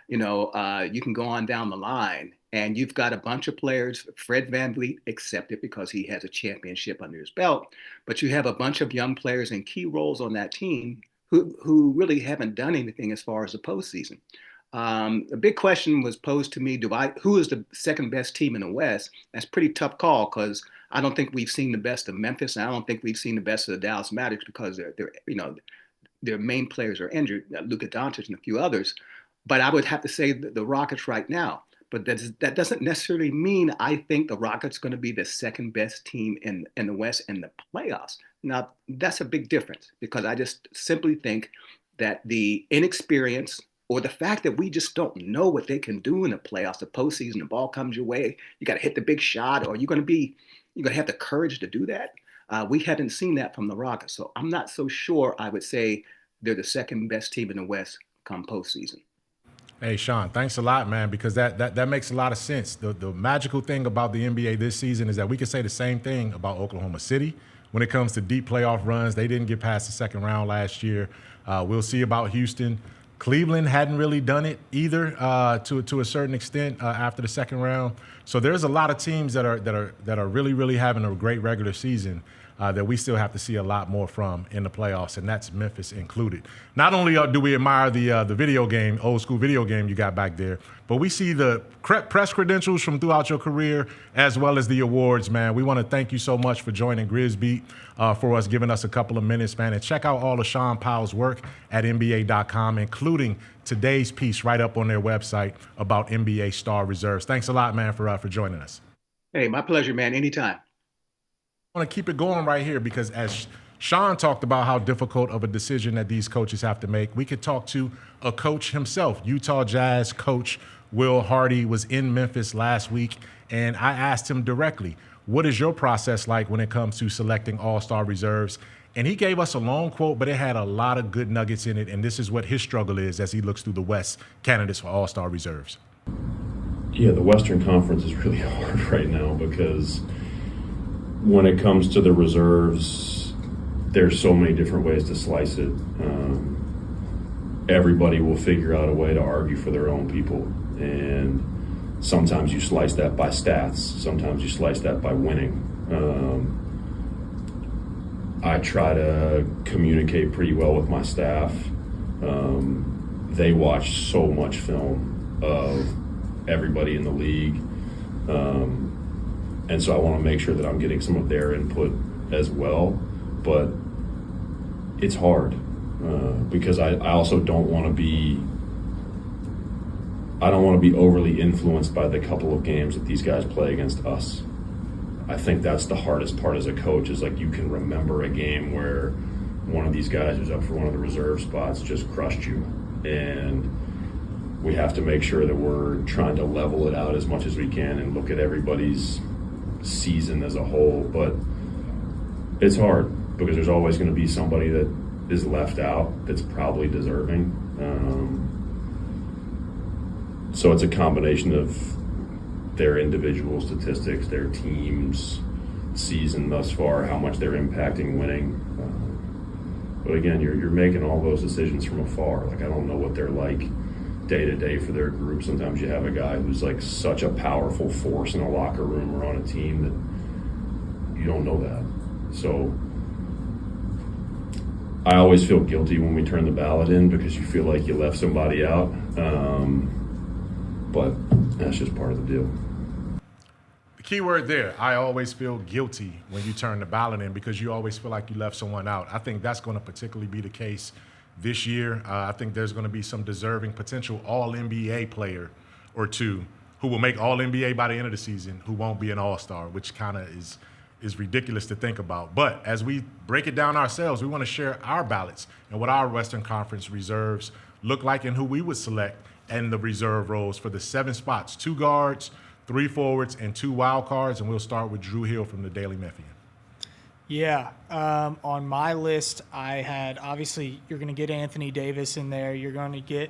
You can go on down the line, and you've got a bunch of players. Fred VanVleet accepted because he has a championship under his belt, but you have a bunch of young players in key roles on that team who really haven't done anything as far as the postseason. A big question was posed to me: who is the second best team in the West? That's a pretty tough call because I don't think we've seen the best of Memphis, and I don't think we've seen the best of the Dallas Mavericks because their main players are injured, Luka Doncic and a few others. But I would have to say the Rockets right now. But that doesn't necessarily mean I think the Rockets are going to be the second best team in the West in the playoffs. Now, that's a big difference because I just simply think that the inexperience or the fact that we just don't know what they can do in the playoffs, the postseason, the ball comes your way, you got to hit the big shot, or you're going to have the courage to do that. We haven't seen that from the Rockets. So I'm not so sure I would say they're the second best team in the West come postseason. Hey, Shaun, thanks a lot, man, because that makes a lot of sense. The magical thing about the NBA this season is that we can say the same thing about Oklahoma City. When it comes to deep playoff runs, they didn't get past the second round last year. We'll see about Houston. Cleveland hadn't really done it either to a certain extent after the second round. So there's a lot of teams that are really, really having a great regular season that we still have to see a lot more from in the playoffs, and that's Memphis included. Not only do we admire the video game, old school video game you got back there, but we see the press credentials from throughout your career as well as the awards, man. We want to thank you so much for joining GrizzBeat, for us, giving us a couple of minutes, man. And check out all of Shaun Powell's work at NBA.com, including today's piece right up on their website about NBA star reserves. Thanks a lot, man, for joining us. Hey, my pleasure, man. Anytime. I want to keep it going right here because as Shaun talked about how difficult of a decision that these coaches have to make, we could talk to a coach himself. Utah Jazz coach Will Hardy was in Memphis last week, and I asked him directly, what is your process like when it comes to selecting all-star reserves? And he gave us a long quote, but it had a lot of good nuggets in it, and this is what his struggle is as he looks through the West candidates for all-star reserves. Yeah, the Western Conference is really hard right now because when it comes to the reserves, there's so many different ways to slice it. Everybody will figure out a way to argue for their own people. And sometimes you slice that by stats. Sometimes you slice that by winning. I try to communicate pretty well with my staff. They watch so much film of everybody in the league. And so I want to make sure that I'm getting some of their input as well. But it's hard because I also don't want to be overly influenced by the couple of games that these guys play against us. I think that's the hardest part as a coach, is like you can remember a game where one of these guys who's up for one of the reserve spots just crushed you. And we have to make sure that we're trying to level it out as much as we can and look at everybody's season as a whole. But it's hard because there's always going to be somebody that is left out that's probably deserving. So it's a combination of their individual statistics, their team's season thus far, how much they're impacting winning. But again, you're making all those decisions from afar. Like, I don't know what they're like day to day for their group. Sometimes you have a guy who's like such a powerful force in a locker room or on a team that you don't know that. So I always feel guilty when we turn the ballot in because you feel like you left somebody out. But that's just part of the deal. The key word there, I always feel guilty when you turn the ballot in because you always feel like you left someone out. I think that's going to particularly be the case this year. I think there's going to be some deserving potential All-NBA player or two who will make All-NBA by the end of the season who won't be an All-Star, which kind of is ridiculous to think about. But as we break it down ourselves, we want to share our ballots and what our Western Conference reserves look like and who we would select and the reserve roles for the 7 spots, 2 guards, 3 forwards, and 2 wild cards. And we'll start with Drew Hill from the Daily Memphian. Yeah, on my list, I had, obviously, you're going to get Anthony Davis in there. You're going to get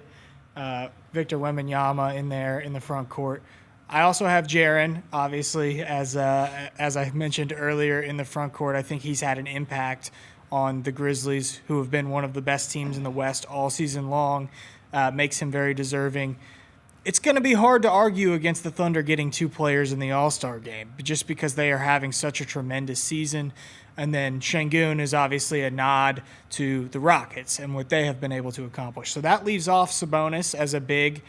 Victor Wembanyama in there in the front court. I also have Jaren, obviously, as I mentioned earlier, in the front court. I think he's had an impact on the Grizzlies, who have been one of the best teams in the West all season long. Makes him very deserving. It's going to be hard to argue against the Thunder getting 2 players in the All-Star game, just because they are having such a tremendous season. And then Şengün is obviously a nod to the Rockets and what they have been able to accomplish. So that leaves off Sabonis as a big,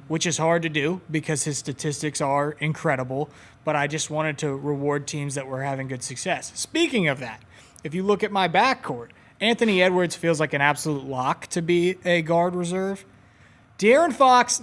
which is hard to do because his statistics are incredible. But I just wanted to reward teams that were having good success. Speaking of that, if you look at my backcourt, Anthony Edwards feels like an absolute lock to be a guard reserve. De'Aaron Fox,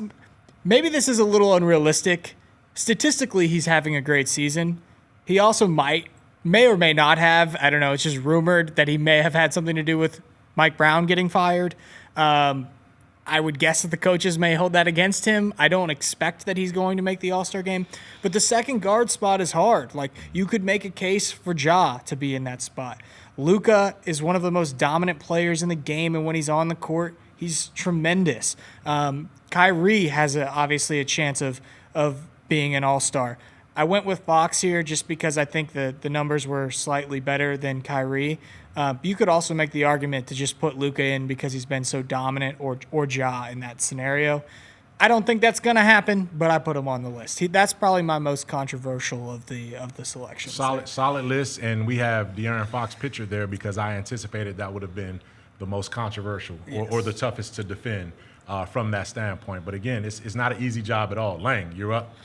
maybe this is a little unrealistic. Statistically, he's having a great season. He also may or may not have. I don't know. It's just rumored that he may have had something to do with Mike Brown getting fired. I would guess that the coaches may hold that against him. I don't expect that he's going to make the All-Star game. But the second guard spot is hard. Like, you could make a case for Ja to be in that spot. Luka is one of the most dominant players in the game, and when he's on the court, he's tremendous. Kyrie has obviously a chance of being an all-star. I went with Fox here just because I think the numbers were slightly better than Kyrie. You could also make the argument to just put Luka in because he's been so dominant, or Ja in that scenario. I don't think that's going to happen, but I put him on the list. That's probably my most controversial of the selections. Solid list, and we have De'Aaron Fox pictured there because I anticipated that would have been the most controversial or the toughest to defend from that standpoint. But again, it's not an easy job at all. Lang, you're up.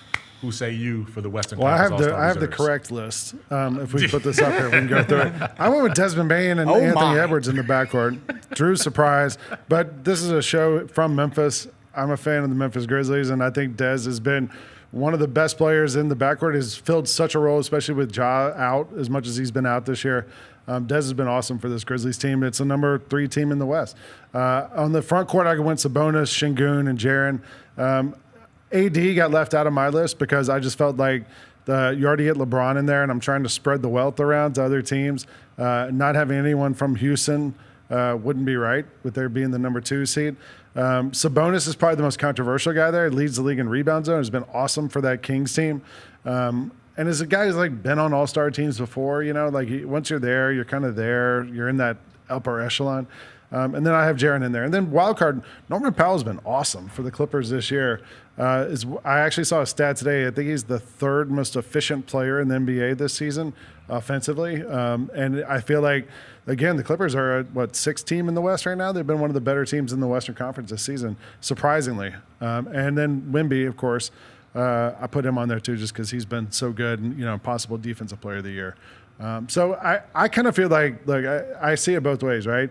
Who say you for the Western Conference All-Star I have the correct list. If we put this up here, we can go through it. I went with Desmond Bane and Anthony Edwards in the backcourt. Drew's surprise, but this is a show from Memphis. I'm a fan of the Memphis Grizzlies, and I think Dez has been one of the best players in the backcourt. Has filled such a role, especially with Ja out as much as he's been out this year. Dez has been awesome for this Grizzlies team. It's a number 3 team in the West. On the front court, I went Sabonis, Şengün, and Jaren. AD got left out of my list because I just felt like you already get LeBron in there, and I'm trying to spread the wealth around to other teams. Not having anyone from Houston wouldn't be right with there being the number 2 seed. Sabonis is probably the most controversial guy there. He leads the league in rebound zone. Has been awesome for that Kings team. And as a guy who's like been on all-star teams before, like once you're there, you're kind of there. You're in that upper echelon. And then I have Jaren in there. And then wild card, Norman Powell's been awesome for the Clippers this year. I actually saw a stat today. I think he's the third most efficient player in the NBA this season offensively. And I feel like, again, the Clippers are a, sixth team in the West right now? They've been one of the better teams in the Western Conference this season, surprisingly. And then Wemby, of course, I put him on there too just because he's been so good and, possible defensive player of the year. So I kind of feel like I see it both ways, right?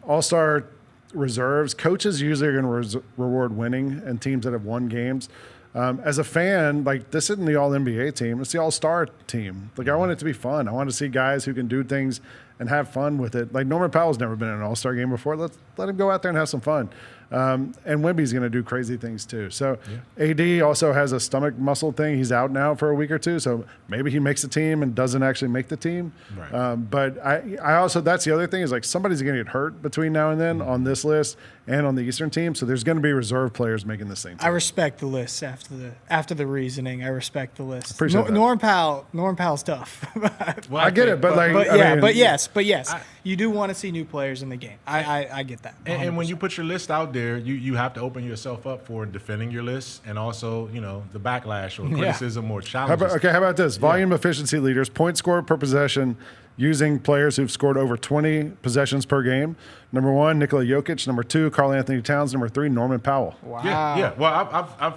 All-star reserves, coaches usually are going to reward winning and teams that have won games. As a fan, this isn't the All-NBA team. It's the All-Star team. I want it to be fun. I want to see guys who can do things and have fun with it. Norman Powell's never been in an All-Star game before. Let him go out there and have some fun. And Wemby's going to do crazy things too. So Edey also has a stomach muscle thing. He's out now for a week or two. So maybe he makes the team and doesn't actually make the team. Right. But I also, that's the other thing is somebody's going to get hurt between now and then on this list and on the Eastern team. So there's going to be reserve players making the same team. I respect the list after the reasoning. I respect the list. Appreciate that. Norman Powell's tough. Well, I get it, but yes, you do want to see new players in the game. I get that. And when you put your list out there, you have to open yourself up for defending your list and also, the backlash or criticism or challenges. How about this? Volume efficiency leaders, points scored per possession using players who've scored over 20 possessions per game. Number 1, Nikola Jokic. Number 2, Karl Anthony Towns. Number 3, Norman Powell. Wow. Yeah. Well, I've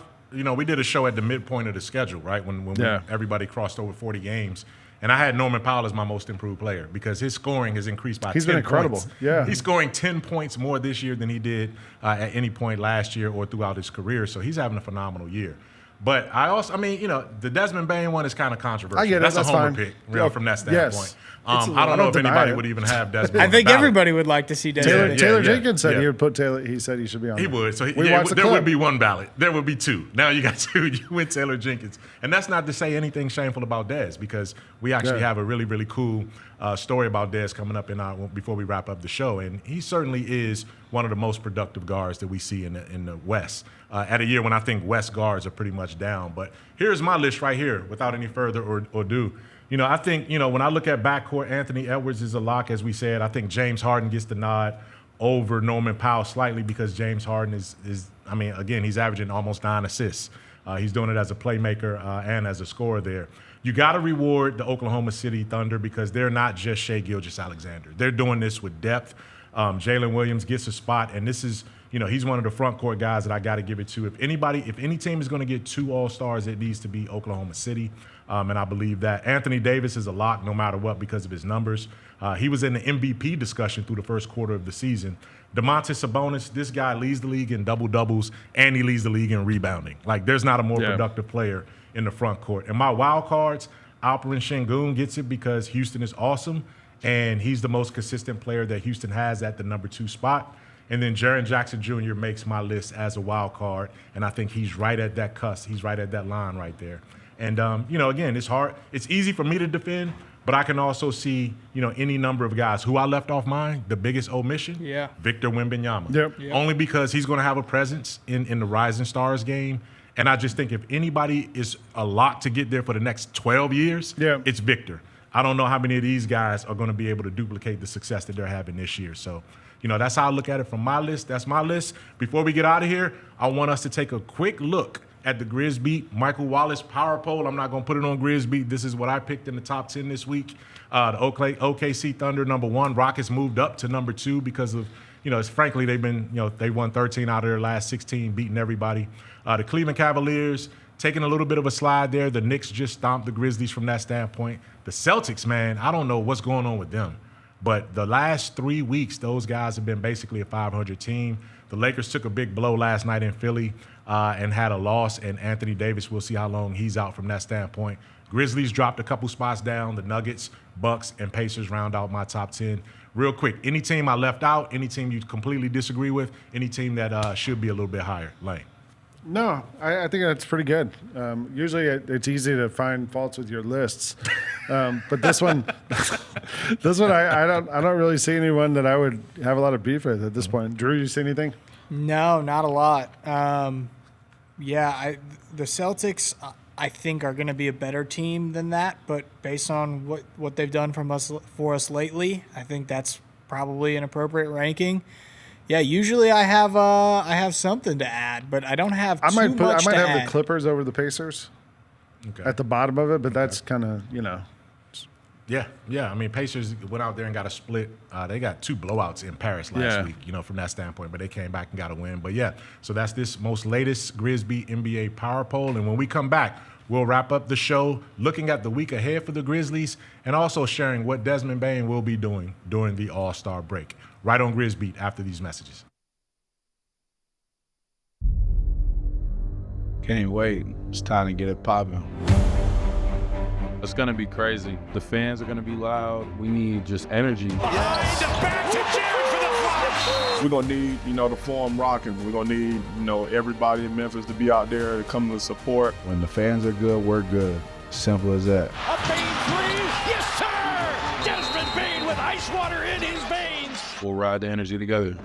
we did a show at the midpoint of the schedule, right? When everybody crossed over 40 games. And I had Norman Powell as my most improved player because his scoring has increased by 10 points. He's been incredible. Yeah. He's scoring 10 points more this year than he did at any point last year or throughout his career. So he's having a phenomenal year. But the Desmond Bane one is kind of controversial. I get it. That's a homer pick, from that standpoint. Yes. I don't know if anybody would even have Desmond. I think everybody would like to see Desmond. Taylor Jenkins said he would put Taylor. He said he should be on. He there. would. So there would be one ballot. There would be 2. Now you got 2. You went Taylor Jenkins, and that's not to say anything shameful about Dez because we actually have a really really cool story about Dez coming up before we wrap up the show, and he certainly is one of the most productive guards that we see in the West at a year when I think West guards are pretty much down. But here's my list right here, without any further ado. I think, when I look at backcourt, Anthony Edwards is a lock, as we said. I think James Harden gets the nod over Norman Powell slightly because James Harden is again, he's averaging almost 9 assists. He's doing it as a playmaker and as a scorer there. You got to reward the Oklahoma City Thunder because they're not just Shai Gilgeous-Alexander. They're doing this with depth. Jaylen Williams gets a spot, and this is, he's one of the front court guys that I got to give it to. If any team is going to get 2 All-Stars, it needs to be Oklahoma City. And I believe that Anthony Davis is a lock no matter what because of his numbers. He was in the MVP discussion through the first quarter of the season. Domantas Sabonis, this guy leads the league in double-doubles, and he leads the league in rebounding. There's not a more productive player in the front court. And my wild cards, Alperen Sengun gets it because Houston is awesome, and he's the most consistent player that Houston has at the number 2 spot. And then Jaren Jackson Jr. makes my list as a wild card, and I think he's right at that cusp. He's right at that line right there. And, again, it's hard. It's easy for me to defend, but I can also see, any number of guys. Who I left off mine, the biggest omission, Victor Wembanyama. Yep. Only because he's going to have a presence in the Rising Stars game. And I just think if anybody is a lock to get there for the next 12 years, it's Victor. I don't know how many of these guys are going to be able to duplicate the success that they're having this year. So, that's how I look at it from my list. That's my list. Before we get out of here, I want us to take a quick look at the GrizzBeat Michael Wallace Power Poll. I'm not going to put it on GrizzBeat. This is what I picked in the top 10 this week. The OKC Thunder, number 1. Rockets moved up to number 2 because of, frankly, they won 13 out of their last 16, beating everybody. The Cleveland Cavaliers taking a little bit of a slide there. The Knicks just stomped the Grizzlies from that standpoint. The Celtics, man, I don't know what's going on with them. But the last 3 weeks, those guys have been basically a 500 team. The Lakers took a big blow last night in Philly and had a loss, and Anthony Davis, we'll see how long he's out from that standpoint. Grizzlies dropped a couple spots down. The Nuggets, Bucks, and Pacers round out my top 10. Real quick, any team I left out, any team you completely disagree with, any team that should be a little bit higher? Lane. No, I think that's pretty good. Usually it's easy to find faults with your lists, but this one, I don't really see anyone that I would have a lot of beef with at this point. Drew, you see anything? No, not a lot. The Celtics, I think, are going to be a better team than that, but based on what they've done for us lately, I think that's probably an appropriate ranking. Yeah, usually I have something to add, but I don't have too much to add. I might have the Clippers over the Pacers at the bottom of it, but that's kind of, Yeah. I mean, Pacers went out there and got a split. They got 2 blowouts in Paris last week, from that standpoint, but they came back and got a win. But, so that's this most latest GrizzBeat NBA Power Poll. And when we come back, we'll wrap up the show looking at the week ahead for the Grizzlies and also sharing what Desmond Bane will be doing during the All-Star break. Right on GrizzBeat after these messages. Can't wait. It's time to get it popping. It's going to be crazy. The fans are going to be loud. We need just energy. Back to Jaren for the flush. We're going to need, the form rocking. We're going to need, everybody in Memphis to be out there to come to support. When the fans are good, we're good. Simple as that. A Bane 3. Yes, sir. Desmond Bane with ice water in his veins. We'll ride the energy together.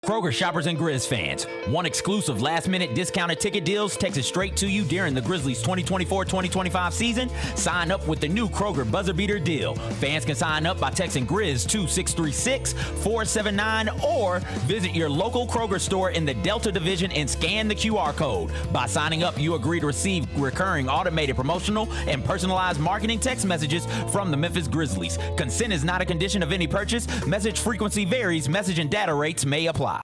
Kroger shoppers and Grizz fans, one exclusive last-minute discounted ticket deals texted straight to you during the Grizzlies 2024-2025 season. Sign up with the new Kroger Buzzer Beater deal. Fans can sign up by texting Grizz to 636-479 or visit your local Kroger store in the Delta Division and scan the QR code. By signing up, you agree to receive recurring automated promotional and personalized marketing text messages from the Memphis Grizzlies. Consent is not a condition of any purchase. Message frequency varies. Message and data rates may apply.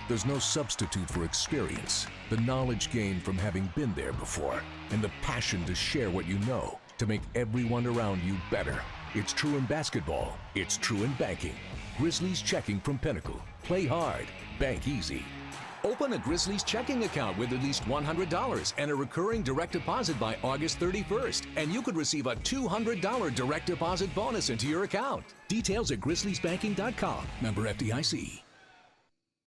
There's no substitute for experience, the knowledge gained from having been there before, and the passion to share what you know to make everyone around you better. It's true in basketball. It's true in banking. Grizzlies Checking from Pinnacle. Play hard. Bank easy. Open a Grizzlies checking account with at least $100 and a recurring direct deposit by August 31st, and you could receive a $200 direct deposit bonus into your account. Details at grizzliesbanking.com. Member FDIC.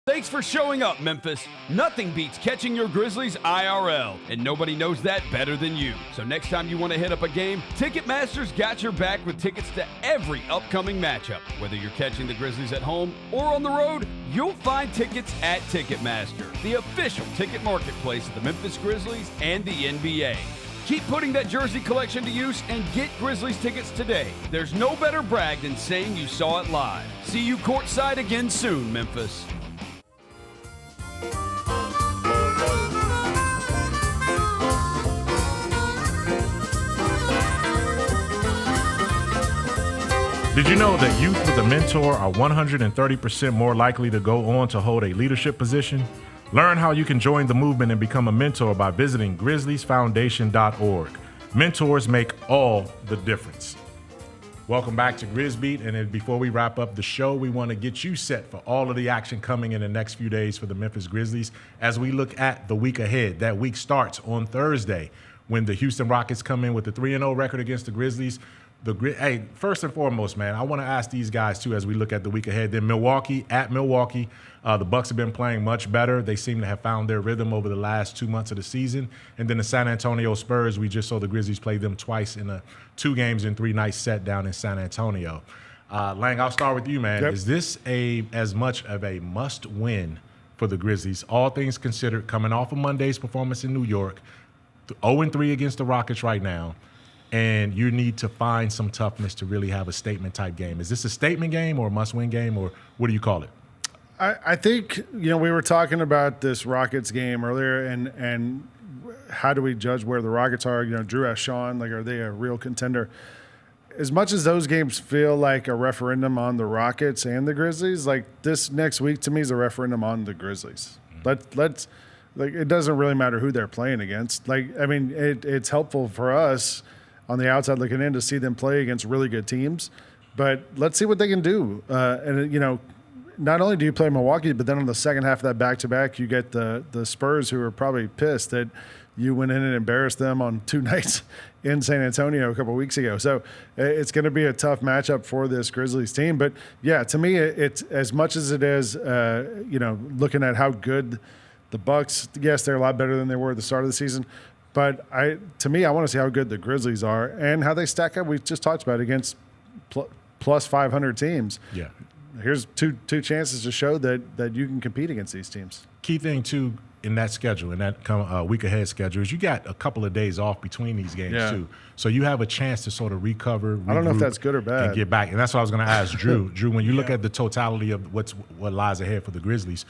Thanks for showing up, Memphis. Nothing beats catching your Grizzlies IRL, and nobody knows that better than you. So next time you want to hit up a game, Ticketmaster's got your back with tickets to every upcoming matchup. Whether you're catching the Grizzlies at home or on the road, you'll find tickets at Ticketmaster, the official ticket marketplace of the Memphis Grizzlies and the NBA. Keep putting that jersey collection to use and get Grizzlies tickets today. There's no better brag than saying you saw it live. See you courtside again soon, Memphis. Did you know that youth with a mentor are 130% more likely to go on to hold a leadership position? Learn how you can join the movement and become a mentor by visiting grizzliesfoundation.org. Mentors make all the difference. Welcome back to GrizzBeat, and before we wrap up the show, we want to get you set for all of the action coming in the next few days for the Memphis Grizzlies as we look at the week ahead. That week starts on Thursday when the Houston Rockets come in with a 3-0 record against the Grizzlies. Hey, first and foremost, man, I want to ask these guys, too, as we look at the week ahead. Then Milwaukee, the Bucks have been playing much better. They seem to have found their rhythm over the last 2 months of the season. And then the San Antonio Spurs, we just saw the Grizzlies play them twice in a 2 games in 3 nights set down in San Antonio. Lang, I'll start with you, man. Yep. Is this as much of a must-win for the Grizzlies, all things considered, coming off of Monday's performance in New York, 0-3 against the Rockets right now, and you need to find some toughness to really have a statement-type game? Is this a statement game or a must-win game, or what do you call it? I think, we were talking about this Rockets game earlier, and how do we judge where the Rockets are? Drew asked Shaun, are they a real contender? As much as those games feel like a referendum on the Rockets and the Grizzlies, this next week to me is a referendum on the Grizzlies. Let's it doesn't really matter who they're playing against. It's helpful for us on the outside looking in to see them play against really good teams, but let's see what they can do. Not only do you play Milwaukee, but then on the second half of that back-to-back, you get the Spurs, who are probably pissed that you went in and embarrassed them on 2 nights in San Antonio a couple of weeks ago. So it's going to be a tough matchup for this Grizzlies team. But, yeah, to me, it's as much as it is, looking at how good the Bucks, yes, they're a lot better than they were at the start of the season. But to me, I want to see how good the Grizzlies are and how they stack up. We just talked about against plus 500 teams. Yeah. Here's two chances to show that you can compete against these teams. Key thing, too, in that schedule, in that week ahead schedule, is you got a couple of days off between these games too. So you have a chance to sort of recover, I don't know if that's good or bad. and get back. And that's what I was going to ask Drew. Drew, when you look at the totality of what lies ahead for the Grizzlies,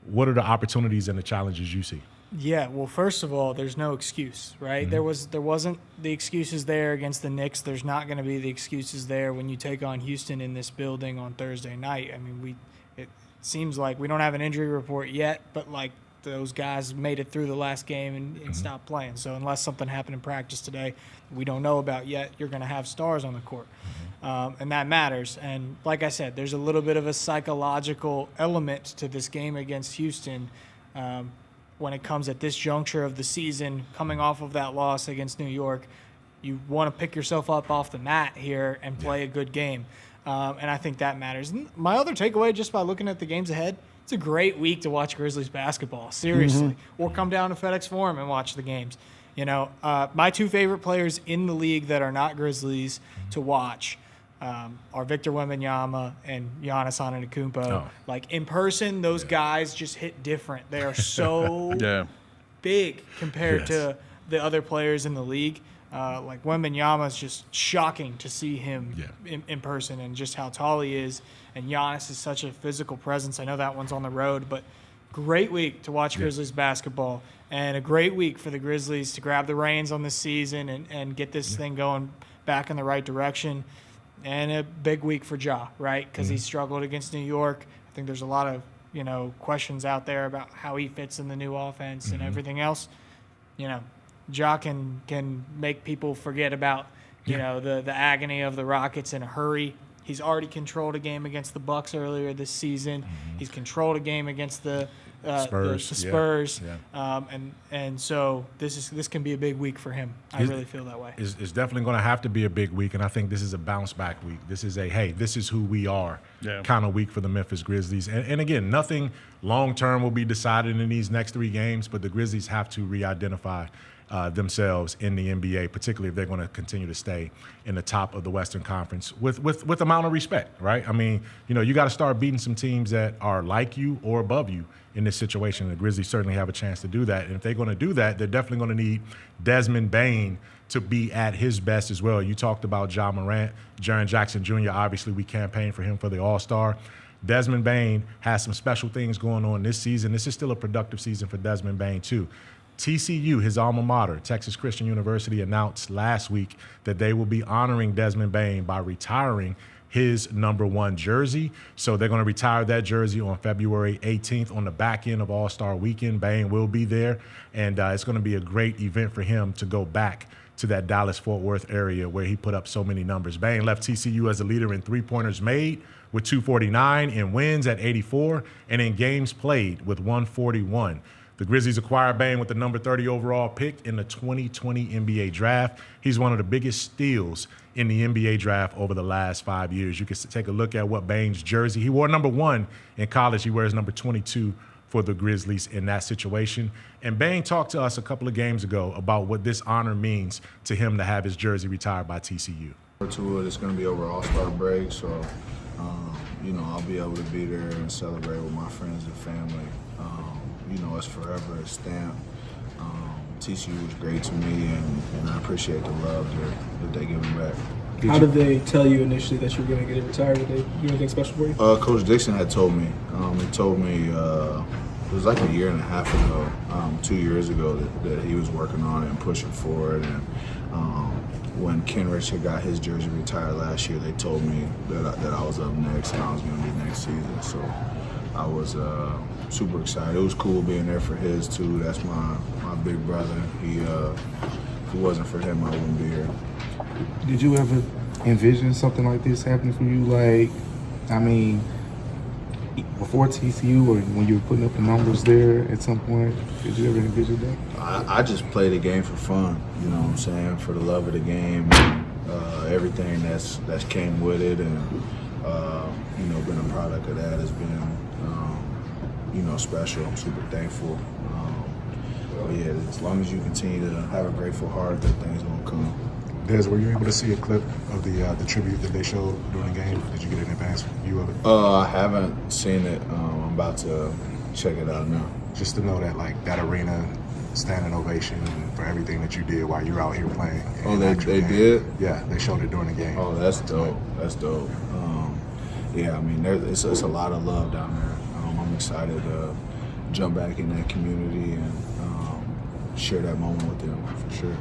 what are the opportunities and the challenges you see? Yeah, well, first of all, there's no excuse, right? Mm-hmm. There wasn't the excuses there against the Knicks. There's not going to be the excuses there when you take on Houston in this building on Thursday night. I mean, it seems like we don't have an injury report yet, but like those guys made it through the last game and stopped playing. So unless something happened in practice today we don't know about yet, you're going to have stars on the court. And that matters. And like I said, there's a little bit of a psychological element to this game against Houston when it comes at this juncture of the season, coming off of that loss against New York. You want to pick yourself up off the mat here and play a good game. And I think that matters. And my other takeaway, just by looking at the games ahead, it's a great week to watch Grizzlies basketball, seriously. Or come down to FedEx Forum and watch the games. You know, my two favorite players in the league that are not Grizzlies to watch are Victor Wembanyama and Giannis Antetokounmpo. Like, in person, those guys just hit different. They are so big compared to the other players in the league. Like, Wembanyama is just shocking to see him in person and just how tall he is. And Giannis is such a physical presence. I know that one's on the road, but great week to watch Grizzlies basketball, and a great week for the Grizzlies to grab the reins on this season and get this thing going back in the right direction. And a big week for Ja, right? Because he struggled against New York. I think there's a lot of, questions out there about how he fits in the new offense and everything else. Ja can make people forget about, the agony of the Rockets in a hurry. He's already controlled a game against the Bucks earlier this season. He's controlled a game against the Spurs. And so this can be a big week for him. I really feel that way. It's definitely going to have to be a big week, and I think this is a bounce back week. This is this is who we are kind of week for the Memphis Grizzlies. And again, nothing long term will be decided in these next 3 games, but the Grizzlies have to re-identify themselves in the NBA, particularly if they're going to continue to stay in the top of the Western Conference with amount of respect, right? I mean, you got to start beating some teams that are like you or above you in this situation. The Grizzlies certainly have a chance to do that. And if they're going to do that, they're definitely going to need Desmond Bane to be at his best as well. You talked about Ja Morant, Jaren Jackson Jr. Obviously, we campaigned for him for the All-Star. Desmond Bane has some special things going on this season. This is still a productive season for Desmond Bane, too. TCU, his alma mater, Texas Christian University, announced last week that they will be honoring Desmond Bane by retiring his #1 jersey. So they're going to retire that jersey on February 18th on the back end of All-Star Weekend. Bane will be there, and it's going to be a great event for him to go back to that Dallas-Fort Worth area where he put up so many numbers. Bane left TCU as a leader in three-pointers made with 249, in wins at 84, and in games played with 141. The Grizzlies acquired Bane with the number 30 overall pick in the 2020 NBA draft. He's one of the biggest steals in the NBA draft over the last 5 years. You can take a look at what Bane's jersey. He wore #1 in college. He wears number 22 for the Grizzlies in that situation. And Bane talked to us a couple of games ago about what this honor means to him to have his jersey retired by TCU. It's going to be over All-Star break, so I'll be able to be there and celebrate with my friends and family. It's forever a stamp. TCU was great to me, and I appreciate the love that they give me back. How did they tell you initially that you were going to get it retired? Did they do anything special for you? Coach Dixon had told me. He told me it was like a year and a half ago, 2 years ago, that he was working on it and pushing for it. And when Kenrich had got his jersey retired last year, they told me that I was up next and I was going to be next season. So I was super excited. It was cool being there for his too. That's my big brother. If it wasn't for him, I wouldn't be here. Did you ever envision something like this happening for you? Before TCU or when you were putting up the numbers there at some point, did you ever envision that? I just play the game for fun, you know what I'm saying, for the love of the game, and everything that's came with it, and being a product of that has been special. I'm super thankful. As long as you continue to have a grateful heart, good things gonna come. Des, were you able to see a clip of the tribute that they showed during the game? Did you get an advance view of it? I haven't seen it. I'm about to check it out now. Just to know that, like, that arena, standing ovation for everything that you did while you were out here playing. Oh, they did? Yeah, they showed it during the game. Oh, that's dope. That's dope. Yeah, I mean, it's a lot of love down there. I'm excited to jump back in that community and share that moment with them for sure.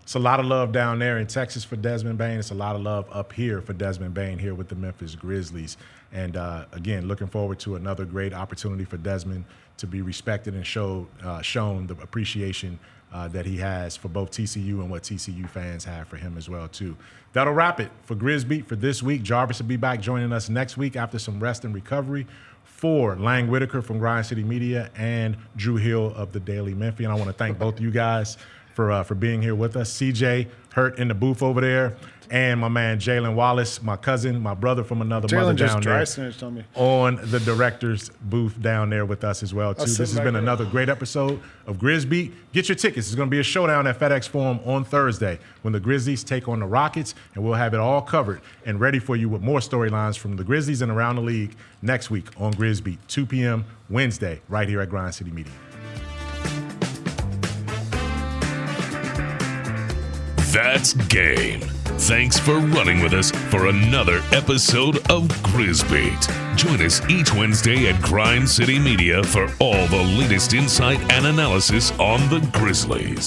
It's a lot of love down there in Texas for Desmond Bane. It's a lot of love up here for Desmond Bane here with the Memphis Grizzlies. And again, looking forward to another great opportunity for Desmond to be respected and shown the appreciation that he has for both TCU and what TCU fans have for him as well, too. That'll wrap it for GrizzBeat for this week. Jarvis will be back joining us next week after some rest and recovery. For Lang Whitaker from Grind City Media and Drew Hill of the Daily Memphian. I want to thank both of you guys for being here with us. CJ Hurt in the booth over there, and my man Jaylen Wallace, my cousin, my brother from another mother down there on the director's booth down there with us as well, too. This has been another great episode of GrizzBeat. Get your tickets. It's going to be a showdown at FedEx Forum on Thursday when the Grizzlies take on the Rockets, and we'll have it all covered and ready for you with more storylines from the Grizzlies and around the league next week on GrizzBeat, 2 p.m. Wednesday, right here at Grind City Media. That's game. Thanks for running with us for another episode of GrizzBeat. Join us each Wednesday at Grind City Media for all the latest insight and analysis on the Grizzlies.